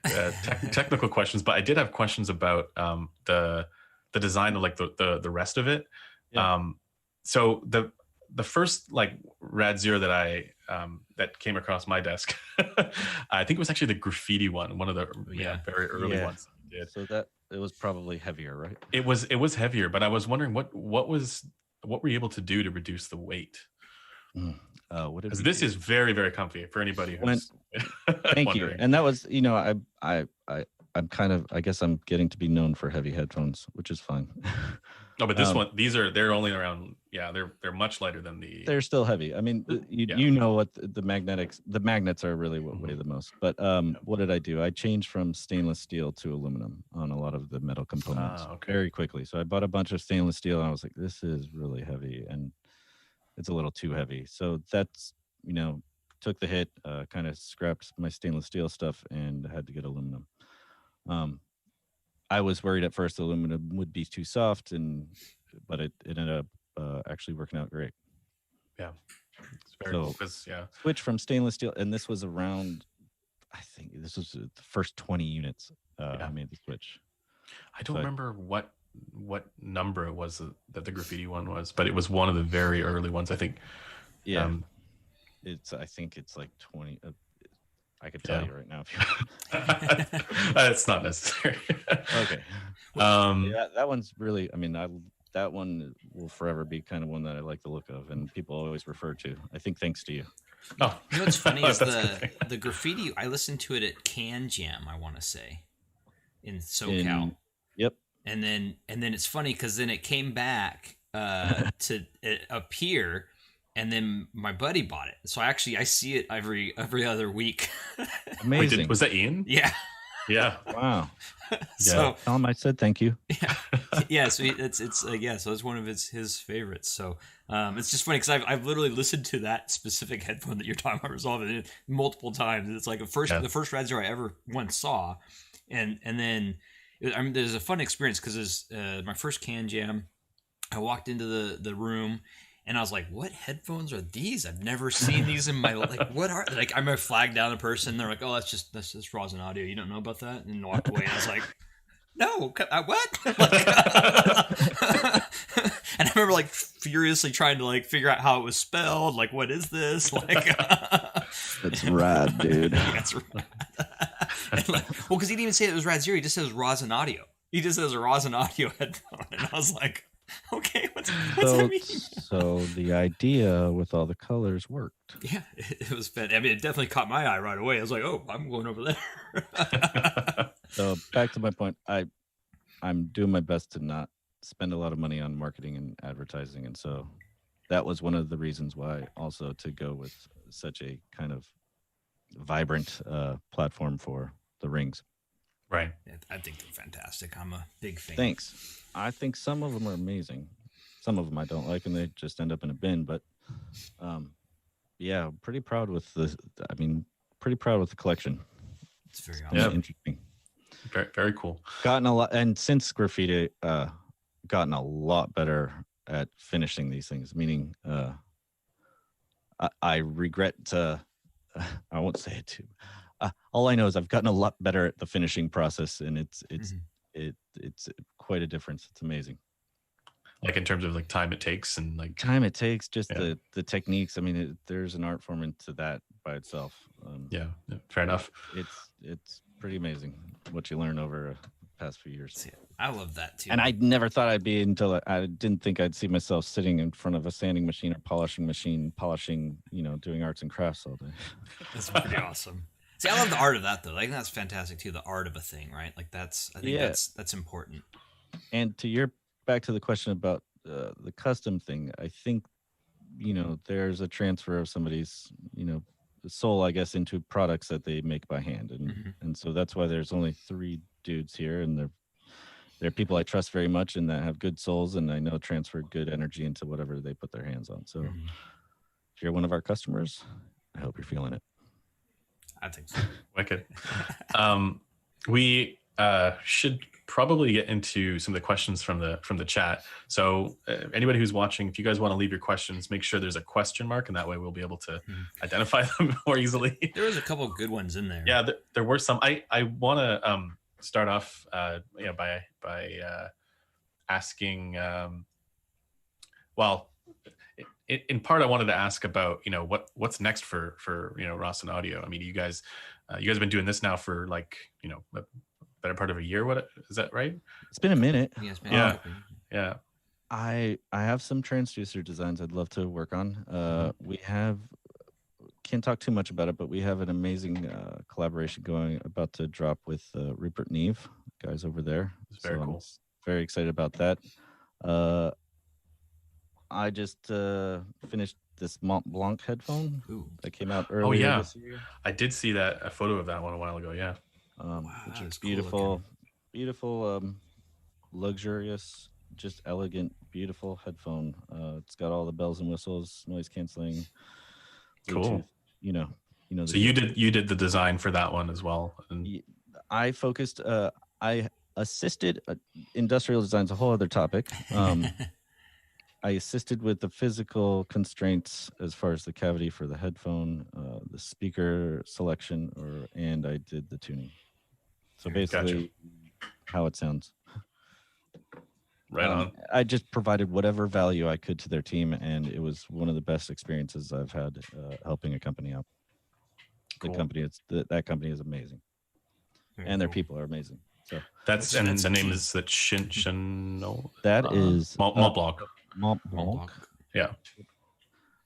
technical questions, but I did have questions about the design of like the rest of it. Yeah. So the first like RAD-0 that I that came across my desk, I think it was actually the graffiti one of the very early ones. So that it was probably heavier, right? It was heavier, but I was wondering what were you able to do to reduce the weight? Because this is very, very comfy for anybody who's thank you. And that was I'm kind of, I guess I'm getting to be known for heavy headphones, which is fine. No, but this one, they're only around, they're much lighter than the. They're still heavy. I mean, you know what the magnets are really what weigh the most. But what did I do? I changed from stainless steel to aluminum on a lot of the metal components very quickly. So I bought a bunch of stainless steel and I was like, this is really heavy and it's a little too heavy. So that's, took the hit, kind of scrapped my stainless steel stuff and had to get aluminum. I was worried at first aluminum would be too soft, but it ended up actually working out great. Yeah, it's very cool. Switch from stainless steel, and this was around, I think this was the first 20 units I made the switch. I don't remember what number it was that the graffiti one was, but it was one of the very early ones. I think Yeah. I think it's like 20. I could tell you right now if you It's not necessary. Okay. Yeah, that one's really, I mean, that one will forever be kind of one that I like the look of, and people always refer to. I think thanks to you. Oh, You know what's funny is that's a good thing. the graffiti. I listened to it at Can Jam, I want to say, in SoCal. Yep. And then it's funny because then it came back to appear, and then my buddy bought it. So I see it every other week. Amazing. Wait, was that Ian? Yeah. Yeah. Wow. So tell him I said thank you. yeah. So so it's one of his favorites. So it's just funny because I've literally listened to that specific headphone that you're talking about resolving it multiple times. It's like the first RAD-0 I ever once saw, and then there's a fun experience because my first Can Jam. I walked into the room. And I was like, "What headphones are these? I've never seen these in my life. Like, what are like?" I'm gonna flag down the person. They're like, "Oh, that's just Rosson audio. You don't know about that?" And walked away. And I was like, "No, what?" And I remember like furiously trying to like figure out how it was spelled. Like, what is this? Like, that's rad, dude. Yeah, that's rad. Well, because he didn't even say it was RAD-0. He just says Rosson audio. He just says a Rosson audio headphone, and I was like, okay, what's that mean? So the idea with all the colors worked. Yeah, it was fun. I mean, it definitely caught my eye right away. I was like, oh, I'm going over there. So back to my point, I'm doing my best to not spend a lot of money on marketing and advertising, and so that was one of the reasons why also to go with such a kind of vibrant platform for the rings. Right. I think they're fantastic. I'm a big fan. Thanks. I think some of them are amazing. Some of them I don't like, and they just end up in a bin. But yeah, pretty proud with the collection. It's very awesome. Yeah. Interesting. Very, very cool. Gotten a lot, and since graffiti, gotten a lot better at finishing these things. Meaning, I regret. I won't say it too. All I know is I've gotten a lot better at the finishing process, and it's quite a difference. It's amazing. Like in terms of like time it takes and like time it takes, just the techniques. I mean, there's an art form into that by itself. Yeah, fair enough. It's pretty amazing what you learn over the past few years. I love that too. And I never thought I'd be until I didn't think I'd see myself sitting in front of a sanding machine or polishing machine, doing arts and crafts all day. That's pretty awesome. See, I love the art of that though. I think that's fantastic too. The art of a thing, right? Like I think that's important. And back to the question about the custom thing, I think, there's a transfer of somebody's, soul, I guess, into products that they make by hand. And so that's why there's only 3 dudes here, and they're people I trust very much and that have good souls, and I know transfer good energy into whatever they put their hands on. So if you're one of our customers, I hope you're feeling it. I think so. Wicked. We should probably get into some of the questions from the chat. So anybody who's watching, if you guys want to leave your questions, make sure there's a question mark, and that way we'll be able to identify them more easily. There was a couple of good ones in there. Yeah, there were some. I want to start off by asking. In part, I wanted to ask about what's next for Rosson Audio. I mean, you guys have been doing this now for a better part of a year. What is that, right? It's been a minute. Yeah, it's been yeah. I have some transducer designs I'd love to work on. We can't talk too much about it, but we have an amazing collaboration about to drop with Rupert Neve, guys over there. It's very cool. I'm very excited about that. I just finished this Mont Blanc headphone that came out earlier this year. I did see a photo of that one a while ago. Yeah. Which is beautiful, luxurious, just elegant, beautiful headphone. It's got all the bells and whistles, noise canceling. Cool. Bluetooth, So you did the design for that one as well. And I focused. I assisted. Industrial design's a whole other topic. I assisted with the physical constraints as far as the cavity for the headphone, the speaker selection, and I did the tuning. So basically, how it sounds. Right on. I just provided whatever value I could to their team, and it was one of the best experiences I've had helping a company out. Cool. The company, that company is amazing, Very and their cool. people are amazing. So That's Which- and that's the name key. is the Chin that is Mont Blanc. Mont Mont Blanc. Blanc. Yeah.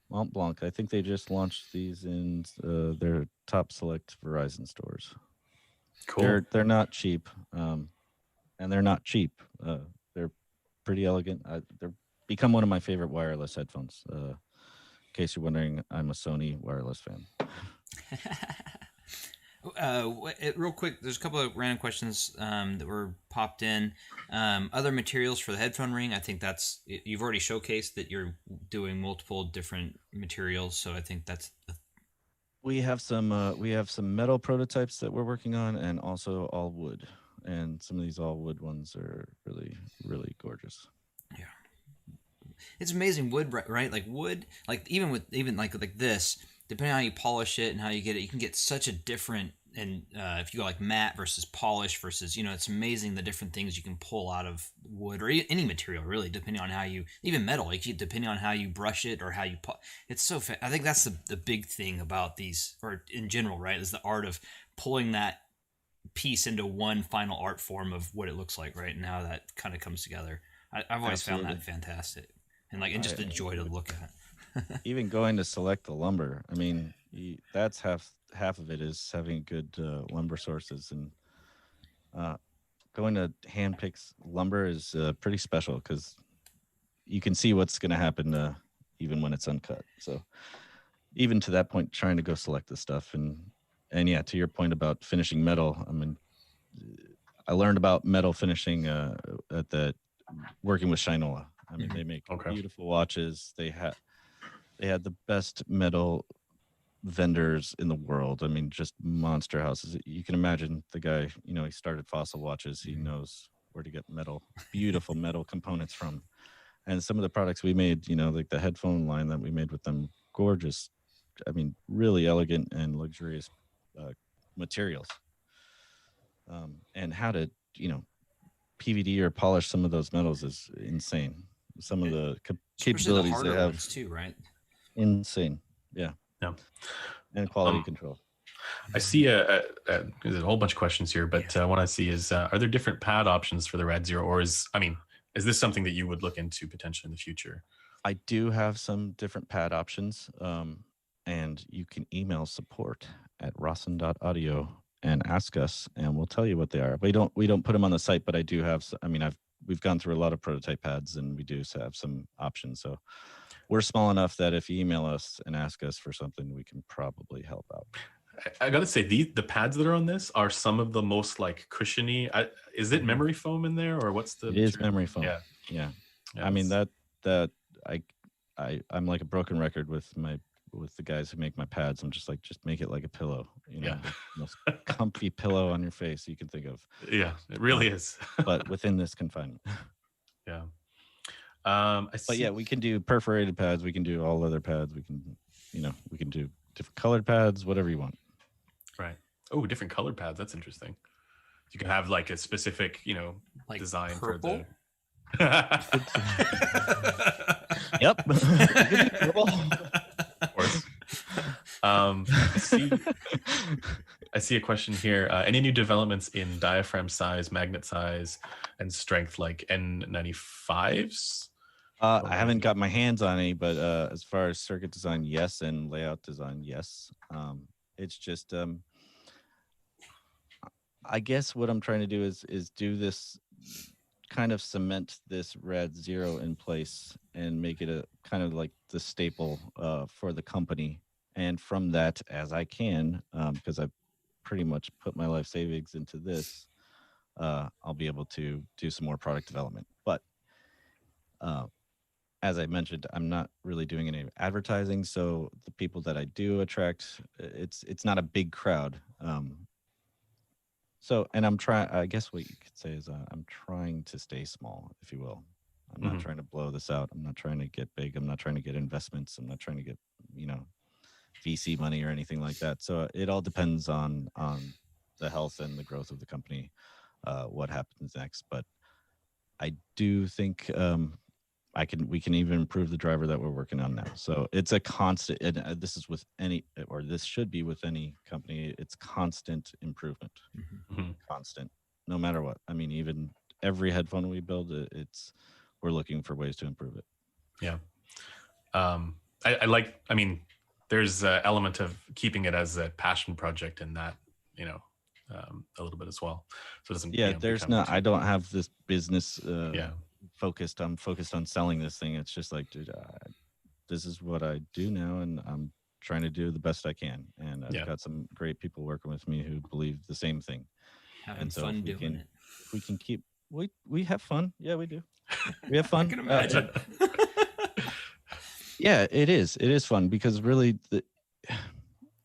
Mont Blanc. I think they just launched these in their top select Verizon stores. Cool. They're not cheap, and they're not cheap. They're pretty elegant. They're become one of my favorite wireless headphones. In case you're wondering, I'm a Sony wireless fan. Real quick, there's a couple of random questions that were popped in. Other materials for the headphone ring. I think you've already showcased that you're doing multiple different materials, so I think that's. We have some metal prototypes that we're working on, and also all wood. And some of these all wood ones are really, really gorgeous. Yeah, it's amazing wood, right? Like wood, like even like this, depending on how you polish it and how you get it, you can get such a different. And if you go like matte versus polish versus, it's amazing the different things you can pull out of wood or any material, really, depending on how you, even metal, like depending on how you brush it or how you, it's so, I think that's the big thing about these, or in general, right, is the art of pulling that piece into one final art form of what it looks like, right, and how that kind of comes together. I've always found that fantastic, and just a joy to look at. Even going to select the lumber, I mean, that's half of it is having good lumber sources, and going to hand pick lumber is pretty special because you can see what's going to happen even when it's uncut. So even to that point, trying to go select the stuff, and yeah, to your point about finishing metal, I mean, I learned about metal finishing working with Shinola. I mean, they make beautiful watches. They had the best metal vendors in the world. I mean, just monster houses. You can imagine the guy, he started Fossil Watches. He knows where to get beautiful metal components from. And some of the products we made, like the headphone line that we made with them, gorgeous. I mean, really elegant and luxurious materials. And how to, PVD or polish some of those metals is insane. Some of the capabilities the they have ones too, right? Insane. Yeah. And quality control. I see there's a whole bunch of questions here, but what I see is, are there different pad options for the RAD-0, or is this something that you would look into potentially in the future? I do have some different pad options, and you can email support@rosson.audio and ask us, and we'll tell you what they are. We don't put them on the site, but I do have. We've gone through a lot of prototype pads, and we do have some options. So we're small enough that if you email us and ask us for something, we can probably help out. I gotta say, the pads that are on this are some of the most like cushiony. Is it memory foam in there, or what's the? It is memory foam. Yeah. I mean I'm like a broken record with the guys who make my pads. I'm just make it like a pillow. The most comfy pillow on your face you can think of. Yeah, it really is. But within this confinement. Yeah. But yeah, we can do perforated pads. We can do all leather pads. We can do different colored pads, whatever you want. Right. Oh, different colored pads. That's interesting. You can have like a specific, like design purple? for the. Yep. Of course. I see a question here. Any new developments in diaphragm size, magnet size, and strength like N95s? I haven't got my hands on any, but as far as circuit design, yes, and layout design, yes. It's just, I guess what I'm trying to do is do this, kind of cement this RAD-0 in place and make it a kind of like the staple for the company. And from that, as I can, because I've pretty much put my life savings into this, I'll be able to do some more product development. But as I mentioned, I'm not really doing any advertising, so the people that I do attract, it's not a big crowd. So, and I'm trying. I guess what you could say is I'm trying to stay small, if you will. I'm not trying to blow this out. I'm not trying to get big. I'm not trying to get investments. I'm not trying to get VC money or anything like that. So it all depends on the health and the growth of the company, what happens next. But I do think we can even improve the driver that we're working on now. So it's a constant, and this is with any, or this should be with any company. It's constant improvement, constant, no matter what. I mean, even every headphone we build, we're looking for ways to improve it. Yeah. I like, I mean, there's an element of keeping it as a passion project in that, you know, a little bit as well. So it doesn't, Yeah, you know, there's become not, too- I don't have this business yeah. focused. I'm focused on selling this thing. It's just like, dude, this is what I do now, and I'm trying to do the best I can. And I've got some great people working with me who believe the same thing. Having fun doing it. If we can keep, we have fun. Yeah, we do. We have fun. I can imagine. Yeah, it is. It is fun because really,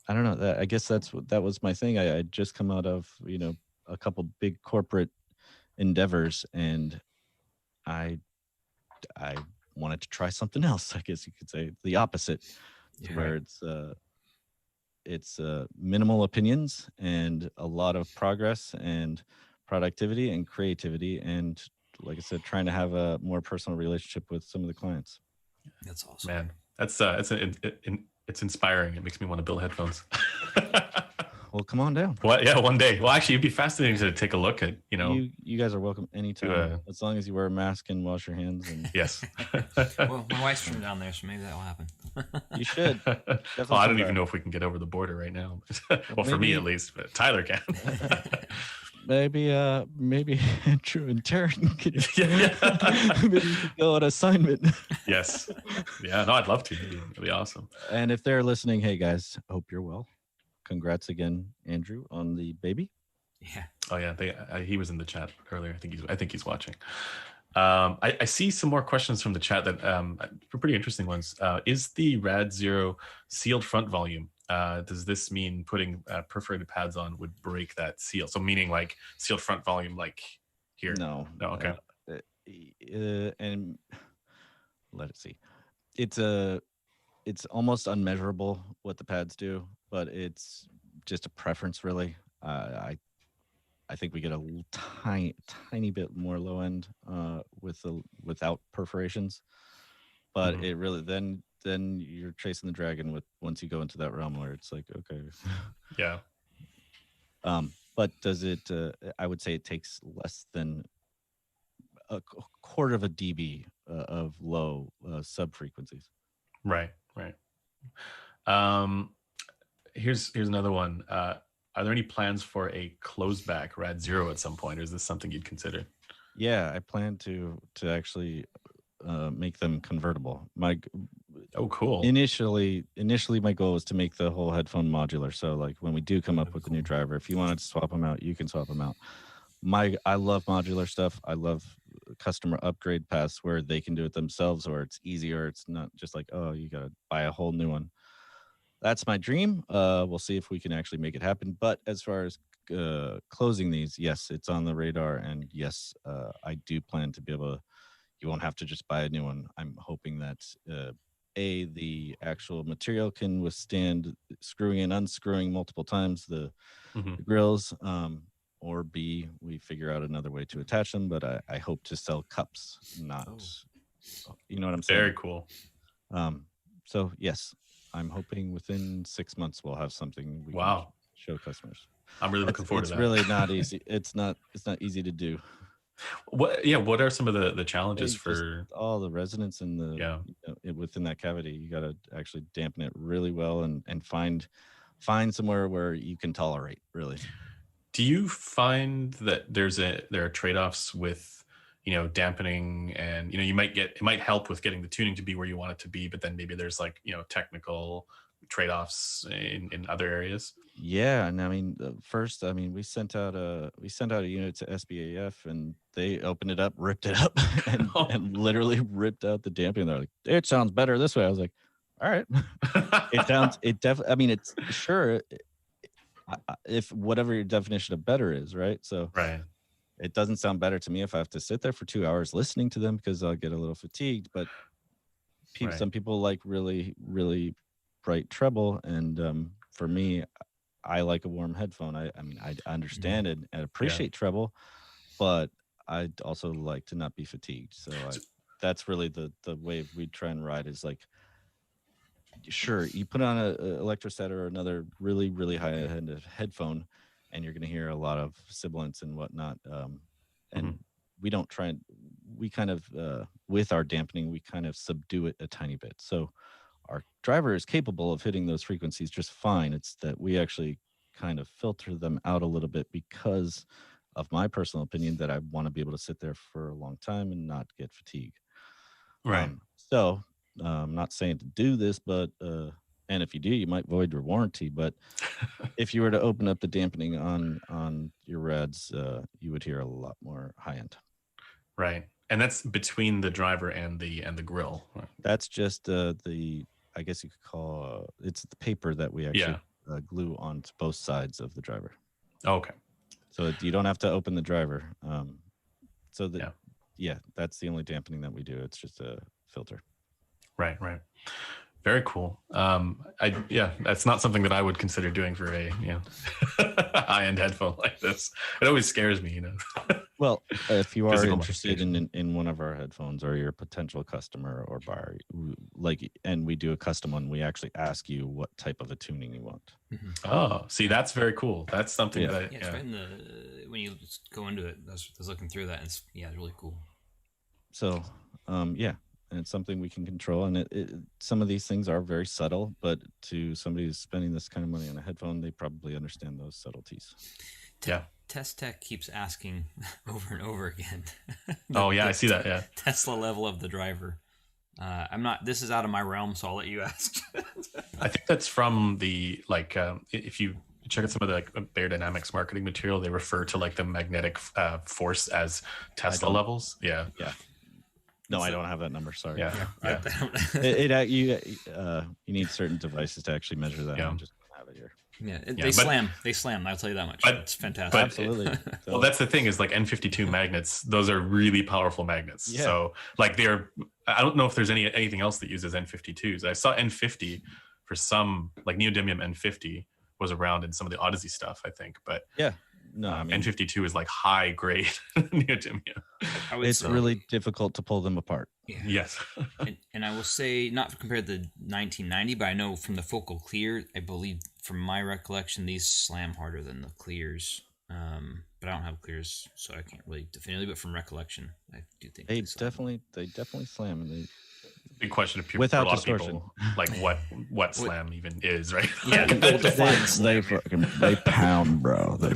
I don't know. I guess that was my thing. I just come out of, you know, a couple big corporate endeavors, and I wanted to try something else. I guess you could say the opposite, where it's minimal opinions and a lot of progress and productivity and creativity, and like I said, trying to have a more personal relationship with some of the clients. That's awesome, man. That's it's inspiring. It makes me want to build headphones. Well, come on down. Well, yeah, one day. Well, actually, it'd be fascinating to take a look at, you know. You guys are welcome anytime, as long as you wear a mask and wash your hands. And yes. Well, my wife's from down there, so maybe that will happen. You should. Well, I don't even know if we can get over the border right now. Well, for me at least, but Tyler can. Maybe Andrew and Taryn could maybe you could go on assignment. Yes. Yeah, no, I'd love to. It'd be awesome. And if they're listening, hey guys, hope you're well. Congrats again, Andrew, on the baby. Yeah. Oh yeah, he was in the chat earlier. I think he's watching. I see some more questions from the chat that are pretty interesting ones. Is the RAD-0 sealed front volume? Does this mean putting perforated pads on would break that seal? So meaning like sealed front volume, like here? No. Okay. And let it see. It's almost unmeasurable what the pads do, but it's just a preference, really. I think we get a tiny bit more low end without perforations, but it really then you're chasing the dragon once you go into that realm where it's like, okay. Yeah. But does it? I would say it takes less than a quarter of a dB of low sub frequencies. Right. Here's another one. Are there any plans for a closed back RAD-0 at some point, or is this something you'd consider? Yeah, I plan to actually make them convertible. Cool. Initially, my goal was to make the whole headphone modular. So, like when we do come up with a new driver, if you wanted to swap them out, you can swap them out. I love modular stuff. I love customer upgrade paths where they can do it themselves, or it's easier. It's not just like, oh, you got to buy a whole new one. That's my dream. We'll see if we can actually make it happen. But as far as closing these, yes, it's on the radar. And yes, I do plan to be able to, you won't have to just buy a new one. I'm hoping that the actual material can withstand screwing and unscrewing multiple times the grills, or B, we figure out another way to attach them. But I hope to sell cups, not, you know what I'm saying? Very cool. So yes, I'm hoping within 6 months we'll have something we can show customers. I'm really looking forward to that. It's really not easy. It's not easy to do. What are some of the challenges for all the resonance in the within that cavity? You got to actually dampen it really well and find somewhere where you can tolerate, really. Do you find that there are trade-offs with, you know, dampening, and, you know, it might help with getting the tuning to be where you want it to be, but then maybe there's, like, you know, technical trade-offs in other areas? Yeah, and I mean, first, we sent out a unit to SBAF, and they opened it up, ripped it up, and literally ripped out the damping. They're like, it sounds better this way. I was like, all right. It definitely. I mean, it's sure. If whatever your definition of better is, right? So right. It doesn't sound better to me if I have to sit there for 2 hours listening to them, because I'll get a little fatigued. But some people like really, really bright treble, and for me, I like a warm headphone. I understand it and appreciate treble, but I'd also like to not be fatigued. So that's really the wave we try and ride is like, sure, you put on a electroset or another really, really high end headphone and you're going to hear a lot of sibilance and whatnot. And we don't try and, we kind of, with our dampening, we kind of subdue it a tiny bit. So our driver is capable of hitting those frequencies just fine. It's that we actually kind of filter them out a little bit because of my personal opinion that I want to be able to sit there for a long time and not get fatigued. Right. So I'm not saying to do this, but and if you do, you might void your warranty. But if you were to open up the dampening on your RADs, you would hear a lot more high end. Right, and that's between the driver and the grill. That's just the, I guess you could call it's the paper that we actually glue onto both sides of the driver. Oh, okay. So you don't have to open the driver. So that that's the only dampening that we do. It's just a filter. Right. Very cool. That's not something that I would consider doing for a high-end headphone like this. It always scares me, Well, if you are interested in one of our headphones or you're a potential customer or buyer, and we do a custom one, we actually ask you what type of a tuning you want. Oh, see, that's very cool. That's something that it's right in the, when you go into it, I was looking through that. And it's really cool. So, and it's something we can control. And some of these things are very subtle, but to somebody who's spending this kind of money on a headphone, they probably understand those subtleties. Test Tech keeps asking over and over again. I see that. Yeah. Tesla level of the driver. This is out of my realm, so I'll let you ask. I think that's from the, if you check out some of the Bear Dynamics marketing material, they refer to like the magnetic force as Tesla levels. Yeah. No, I don't have that number. Sorry. Yeah. You need certain devices to actually measure that. I just don't have it here. They slam. I'll tell you that much. It's fantastic. Absolutely. Well, that's the thing is like N52 magnets. Those are really powerful magnets. Yeah. So like I don't know if there's anything else that uses N52s. I saw N50 for some, like neodymium N50 was around in some of the Odyssey stuff, I think. But no, I mean, N52 is like high grade neodymium. It's really difficult to pull them apart. Yeah. Yes. and I will say, not compared to 1990, but I know from the Focal Clear, I believe from my recollection, these slam harder than the Clears. But I don't have Clears, so I can't really definitively. But from recollection, I do think they definitely slam. And big question of people, without for a lot distortion. Of people, like what slam even is, right? Yeah, they pound, bro. They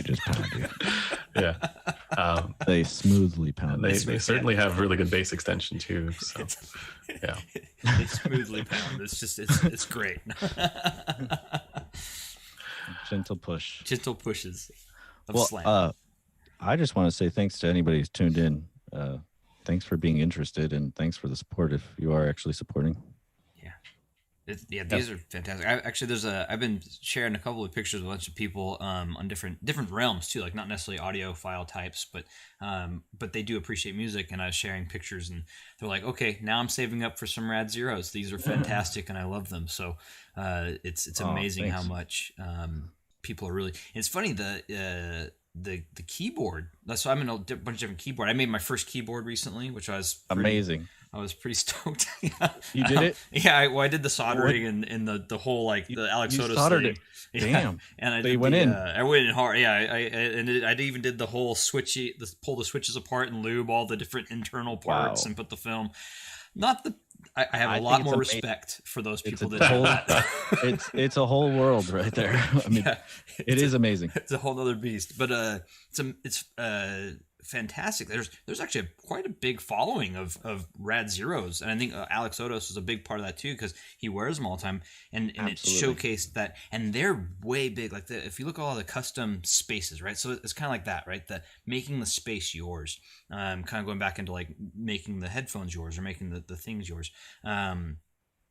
just pound you. Yeah. They smoothly pound. They certainly have really good bass extension too. So, they smoothly pound. It's great. Gentle pushes of slam. I just want to say thanks to anybody who's tuned in. Thanks for being interested, and thanks for the support if you are actually supporting. These are fantastic. I've been sharing a couple of pictures with a bunch of people on different realms too, like not necessarily audio file types, but they do appreciate music, and I was sharing pictures, and they're like, okay, now I'm saving up for some RAD-0s. These are fantastic, and I love them. So it's amazing how much people are really. It's funny the keyboard. So I'm in a bunch of different keyboard. I made my first keyboard recently, which was amazing. I was pretty stoked. You did it? Yeah, I did the soldering and the whole the Alex Soto soldered thing. It. Damn. And I went in. I went in hard. Yeah, I even did the whole pull the switches apart and lube all the different internal parts and put the film. I have a lot more respect for those people that do that. It's a whole world right there. I mean, it is amazing. It's a whole other beast, but it's fantastic. There's actually quite a big following of RAD-0s, and I think Alex Otos is a big part of that too, because he wears them all the time, and it showcased that. And they're way big. Like if you look at all the custom spaces, right? So it's kind of like that, right? The making the space yours, kind of going back into like making the headphones yours or making the things yours.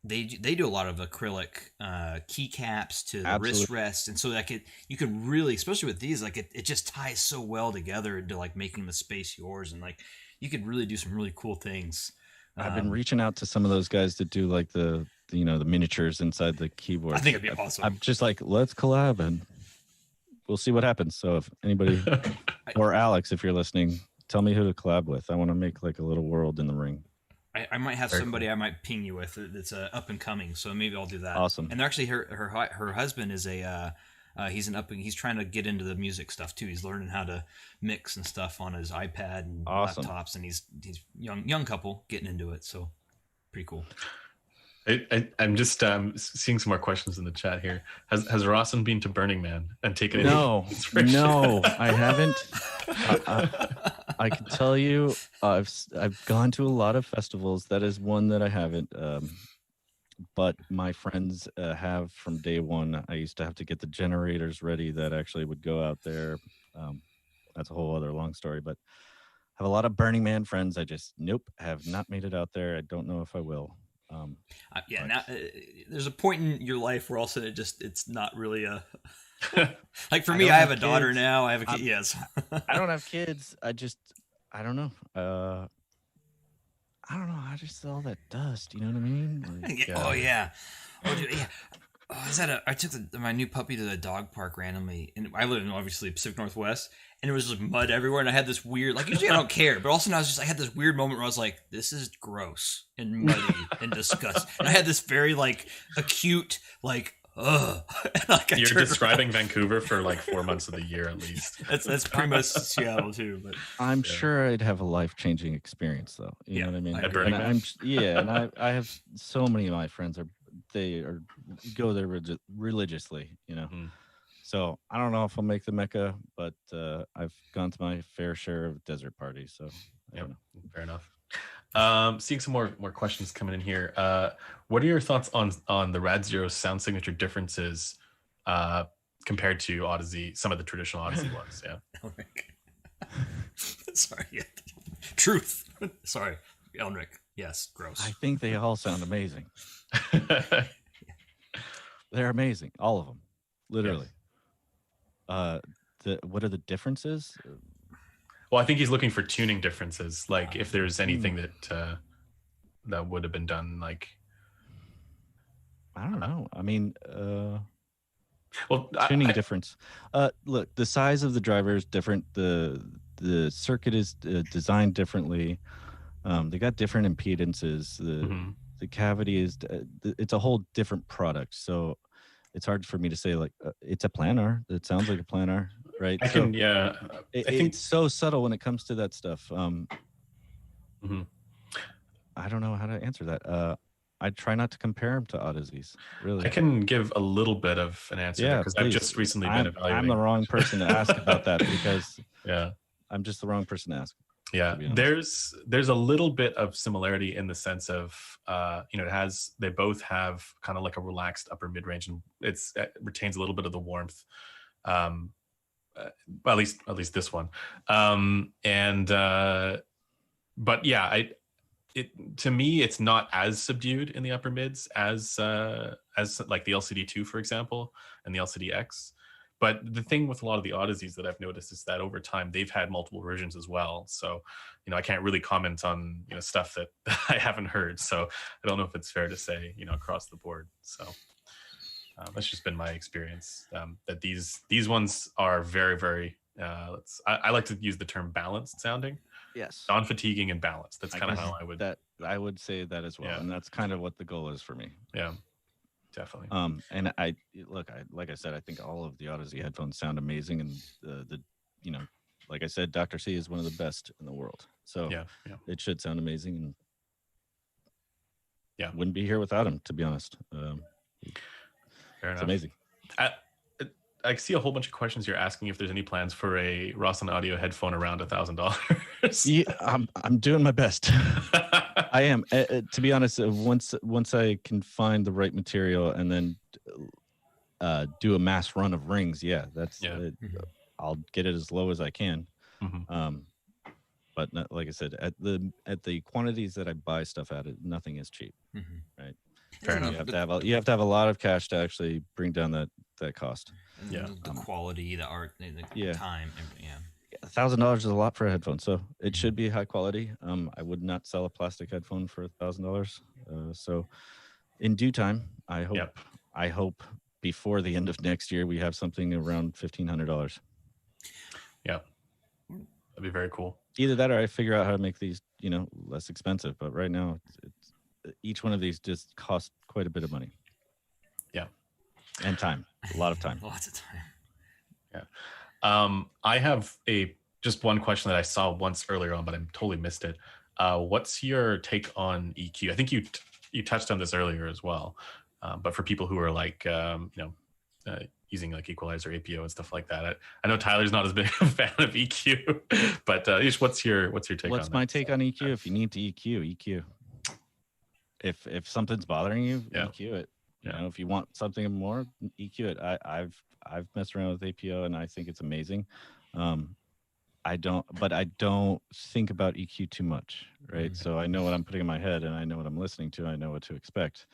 They do a lot of acrylic keycaps to the wrist rests, and so like you can really, especially with these, like it just ties so well together into like making the space yours, and like you could really do some really cool things. I've been reaching out to some of those guys that do like the the miniatures inside the keyboard. I think it'd be awesome. I'm just like, let's collab, and we'll see what happens. So if anybody or Alex, if you're listening, tell me who to collab with. I want to make like a little world in the ring. I might have Very somebody cool. I might ping you with that's up and coming, so maybe I'll do that. Awesome. And actually, her husband is he's trying to get into the music stuff too. He's learning how to mix and stuff on his iPad and Awesome. laptops, and he's young couple getting into it. So pretty cool. I'm just seeing some more questions in the chat here. Has Rosson been to Burning Man and taken No, I haven't. I can tell you, I've gone to a lot of festivals. That is one that I haven't. But my friends have from day one. I used to have to get the generators ready that actually would go out there. That's a whole other long story. But I have a lot of Burning Man friends. I just have not made it out there. I don't know if I will. Now there's a point in your life where also it's not really a like for me. I have a daughter now. I have a kid. Yes, I don't have kids. I don't know. I don't know. I just saw that dust. You know what I mean? Like, oh yeah. Oh dude, yeah. Oh, I took my new puppy to the dog park randomly, and I live in obviously Pacific Northwest, and there was just mud everywhere, and I had this weird, like usually I don't care, but also I had this weird moment where I was like, this is gross and muddy and disgusting, and I had this very like acute like ugh. Like You're describing Vancouver for like 4 months of the year at least. That's pretty much Seattle too, but I'm sure I'd have a life-changing experience though. You know what I mean? At Burning Man? And I have so many of my friends go there religiously, you know. So I don't know if I'll make the Mecca, but I've gone to my fair share of desert parties. So I don't know. Fair enough. Seeing some more questions coming in here. What are your thoughts on the RAD-0 sound signature differences compared to Odyssey, some of the traditional Odyssey ones? Yeah. Sorry. Yeah. Truth. Sorry, Elric. Yes, gross. I think they all sound amazing. They're amazing, all of them, literally. Yes. What are the differences? Well, I think he's looking for tuning differences, like if there's anything that would have been done, like I don't know. I mean, well, tuning difference. Look, the size of the driver is different. The circuit is designed differently. They got different impedances. The cavity is it's a whole different product. So it's hard for me to say like it's a planar. It sounds like a planar, right? I think it's so subtle when it comes to that stuff. I don't know how to answer that. I try not to compare them to Odysseys. Really, I can give a little bit of an answer because I've just recently been evaluating. I'm the wrong person to ask about that because I'm just the wrong person to ask. Yeah, there's a little bit of similarity in the sense of they both have kind of like a relaxed upper mid range, and it retains a little bit of the warmth. At least this one, but yeah, to me it's not as subdued in the upper mids as like the LCD2 for example and the LCD-X. But the thing with a lot of the Odysseys that I've noticed is that over time they've had multiple versions as well. So, I can't really comment on stuff that I haven't heard. So I don't know if it's fair to say across the board. So that's just been my experience. That these ones are very, very. I like to use the term balanced sounding. Yes. Non-fatiguing and balanced. That's kind of how I would say that as well, and that's kind of what the goal is for me. Yeah. Definitely. And like I said, I think all of the Odyssey headphones sound amazing, and like I said, Dr. C is one of the best in the world. So it should sound amazing, and wouldn't be here without him, to be honest. It's amazing. I see a whole bunch of questions you're asking if there's any plans for a Rosson audio headphone around $1,000. Yeah, I'm doing my best. I am. To be honest, once I can find the right material and then do a mass run of rings, I'll get it as low as I can. But not, like I said, at the quantities that I buy stuff at, nothing is cheap, right? Fair enough. You have to have a lot of cash to actually bring down that cost. The quality, the art, the time. $1,000 is a lot for a headphone, so it should be high quality. I would not sell a plastic headphone for $1,000. So, in due time, I hope before the end of next year, we have something around $1,500. Yeah, that'd be very cool. Either that, or I figure out how to make these, less expensive. But right now, it's each one of these just costs quite a bit of money. Yeah, and time, a lot of time. Lots of time. Yeah. I have just one question that I saw once earlier on, but I totally missed it. What's your take on EQ? I think you touched on this earlier as well, but for people who are like using like equalizer, APO, and stuff like that, I know Tyler's not as big a fan of EQ, but what's your take on that? What's my take on EQ? If you need to EQ. If something's bothering you, EQ it. If you want something more, EQ it. I've messed around with APO and I think it's amazing. I don't think about EQ too much, right? So I know what I'm putting in my head and I know what I'm listening to. I know what to expect.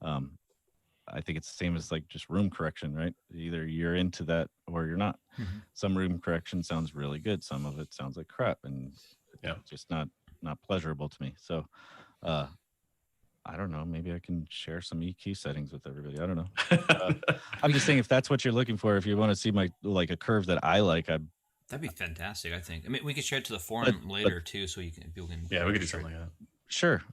I think it's the same as like just room correction, right? Either you're into that or you're not. Mm-hmm. Some room correction sounds really good. Some of it sounds like crap and it's just not pleasurable to me. So I don't know. Maybe I can share some EQ settings with everybody. I don't know. I'm just saying, if that's what you're looking for, if you want to see a curve that I like, that'd be fantastic. I think. I mean, we could share it to the forum later too, so people can. Yeah, we could do something like that. Sure.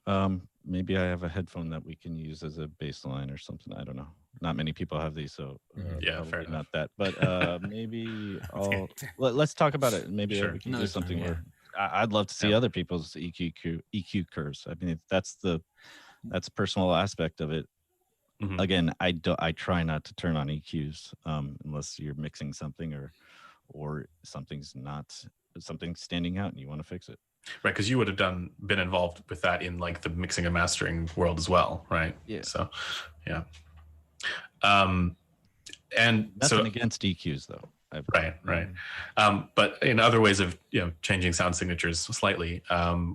Maybe I have a headphone that we can use as a bass line or something. I don't know. Not many people have these, so fair enough. Not that. But maybe let's talk about it. Maybe we can do something where I'd love to see other people's EQ curves. I mean, that's the personal aspect of it. Mm-hmm. Again, I try not to turn on EQs unless you're mixing something or something's standing out and you want to fix it. Right, because you would have been involved with that in like the mixing and mastering world as well, right? Yeah. So, yeah. And nothing against EQs though. Right. But in other ways of changing sound signatures slightly,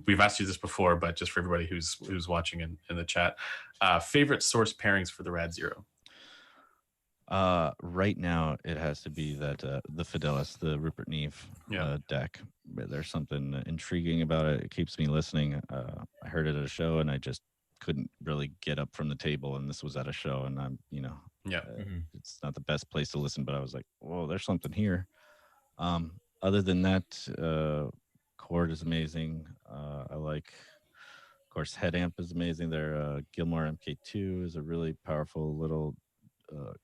we've asked you this before, but just for everybody who's watching in the chat, favorite source pairings for the RAD-0. Right now it has to be that the Fidelis, the Rupert Neve deck. There's something intriguing about it. It keeps me listening. I heard it at a show and I just couldn't really get up from the table, and this was at a show, and I'm it's not the best place to listen, but I was like, whoa, there's something here. Other than that, chord is amazing. I like, of course, head amp is amazing. Their Gilmore MK2 is a really powerful little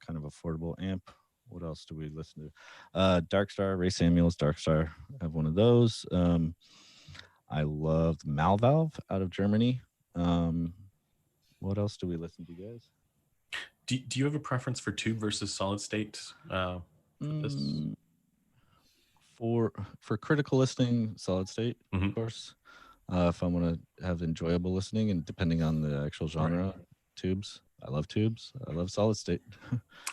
kind of affordable amp. What else do we listen to? Darkstar, Ray Samuels, Darkstar. I have one of those. I loved Malvalve out of Germany. What else do we listen to, guys? Do you have a preference for tube versus solid state? For critical listening, solid state, of course. If I want to have enjoyable listening, and depending on the actual genre, tubes. I love tubes. I love solid state.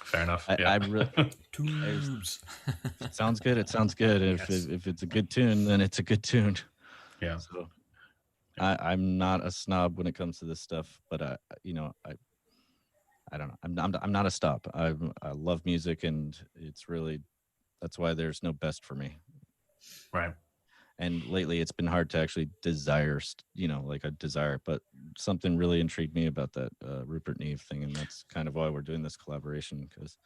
Fair enough. I really tubes. If it sounds good, it sounds good. Yes. If it's a good tune, then it's a good tune. Yeah. So I'm not a snob when it comes to this stuff, but I don't know. I'm not a snob. I love music, and that's why there's no best for me. Right. And lately it's been hard to actually desire, but something really intrigued me about that Rupert Neve thing. And that's kind of why we're doing this collaboration, because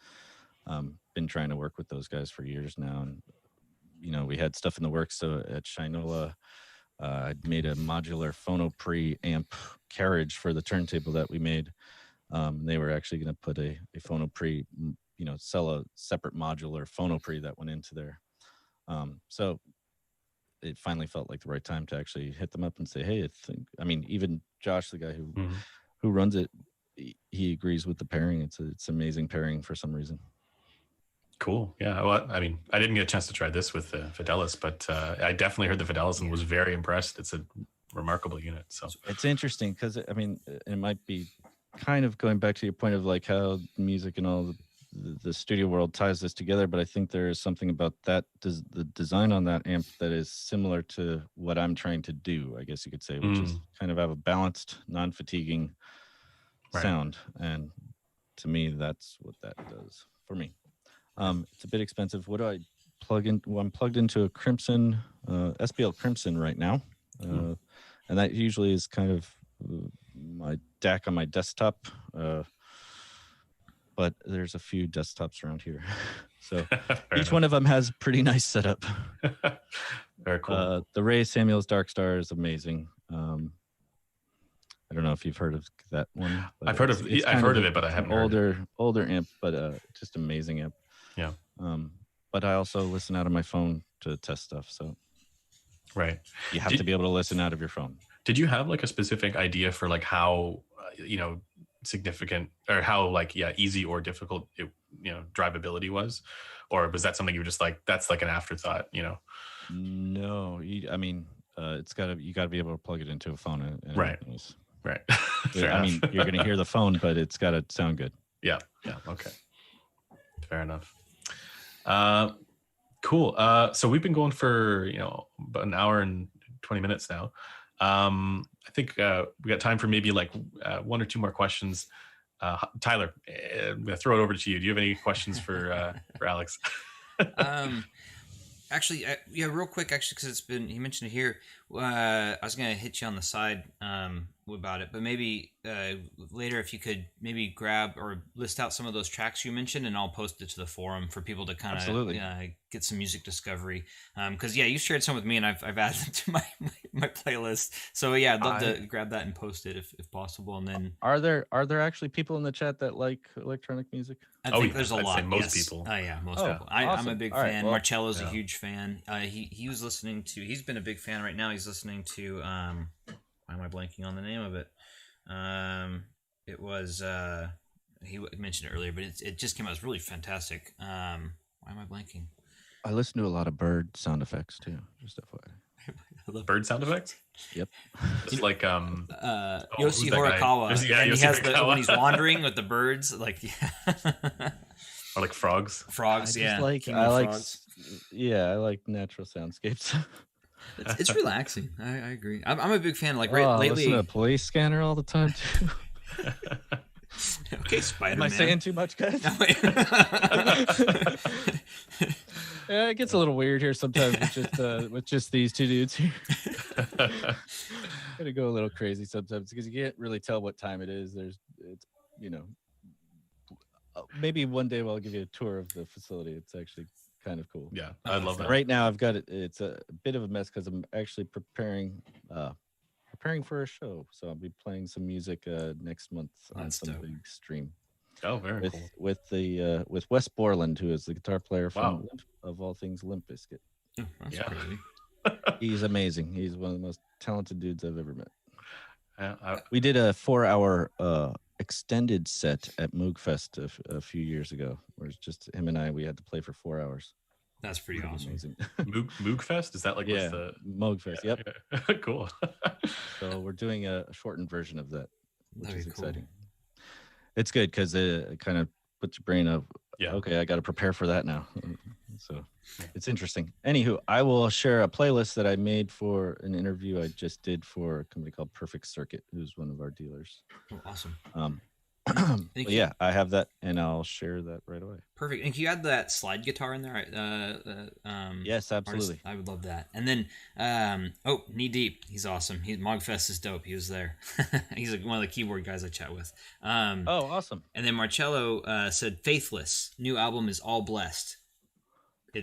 been trying to work with those guys for years now. And, we had stuff in the works. So at Shinola, I made a modular phono pre-amp carriage for the turntable that we made. They were actually going to put a phono pre, sell a separate modular phono pre that went into there. So it finally felt like the right time to actually hit them up and say, hey, even Josh, the guy who runs it, he agrees with the pairing. It's amazing pairing for some reason. Cool. Yeah. Well, I didn't get a chance to try this with the Fidelis, but I definitely heard the Fidelis and was very impressed. It's a remarkable unit. So it's interesting because it might be kind of going back to your point of like how music and all the studio world ties this together, but I think there is something about that the design on that amp that is similar to what I'm trying to do, I guess you could say, which is kind of have a balanced, non-fatiguing sound. And to me, that's what that does for me. It's a bit expensive. What do I plug in? Well, I'm plugged into a Crimson, SBL Crimson right now. And that usually is kind of my DAC on my desktop. but there's a few desktops around here. So Fair each one of them has pretty nice setup. enough. Very cool. The Ray Samuels Dark Star is amazing. I don't know if you've heard of that one. But I've heard of it, but I haven't heard it. Older amp, but just amazing amp. Yeah. But I also listen out of my phone to test stuff. So Right. you have to be able to listen out of your phone. Did you have like a specific idea for like how significant or how like easy or difficult it, drivability was, or was that something you were just like that's like an afterthought? No, it's you gotta be able to plug it into a phone. And right. I mean, you're gonna hear the phone, but it's gotta sound good. Yeah. Okay. Fair enough. Cool. So we've been going for about an hour and 20 minutes now. I think we got time for maybe like one or two more questions. Tyler, I'm gonna throw it over to you. Do you have any questions for Alex? Actually, real quick, because he mentioned it here. I was gonna hit you on the side about it, but maybe later if you could maybe grab or list out some of those tracks you mentioned, and I'll post it to the forum for people to kind of get some music discovery. Because you shared some with me, and I've added them to my playlist. So I'd love to grab that and post it if possible. And then are there actually people in the chat that like electronic music? I think there's a lot. Say most people. Most people. I'm a big fan. Well, Marcello's a huge fan. He was listening to. He's been a big fan right now. He's listening to. Why am I blanking on the name of it? It was. He mentioned it earlier, but it just came out. It's really fantastic. Why am I blanking? I listen to a lot of bird sound effects too. Just FYI. Bird sound effects? Yep. It's like Yoshi Horikawa. And he has when he's wandering with the birds, like or like frogs. Frogs, I like natural soundscapes. It's relaxing. I agree. I'm a big fan. Like lately, I listen to a police scanner all the time too. Okay, Spider-Man. Am I saying too much, guys? Yeah, it gets a little weird here sometimes with just these two dudes here. Gotta go a little crazy sometimes because you can't really tell what time it is. Maybe one day I'll give you a tour of the facility. It's actually kind of cool. Yeah, I love that. Right now I've got it. It's a bit of a mess because I'm actually preparing for a show. So I'll be playing some music next month on some big stream. Oh, very cool. With Wes Borland, who is the guitar player from of all things Limp Bizkit. Oh, that's crazy. He's amazing. He's one of the most talented dudes I've ever met. We did a 4-hour extended set at Moogfest a few years ago, where it's just him and I. We had to play for 4 hours. That's pretty awesome. Amazing. Moogfest? Is that like with the Moogfest? Yep. Yeah. Cool. So we're doing a shortened version of that, which is cool. exciting. It's good because it kind of puts your brain up. Yeah. Okay, I got to prepare for that now. So it's interesting. Anywho, I will share a playlist that I made for an interview I just did for a company called Perfect Circuit, who's one of our dealers. Oh, awesome. I have that, and I'll share that right away. Perfect. And can you add that slide guitar in there? Yes, absolutely. I would love that. And then, Knee Deep. He's awesome. Mogfest is dope. He was there. He's one of the keyboard guys I chat with. Awesome. And then Marcello said, "Faithless new album is all blessed."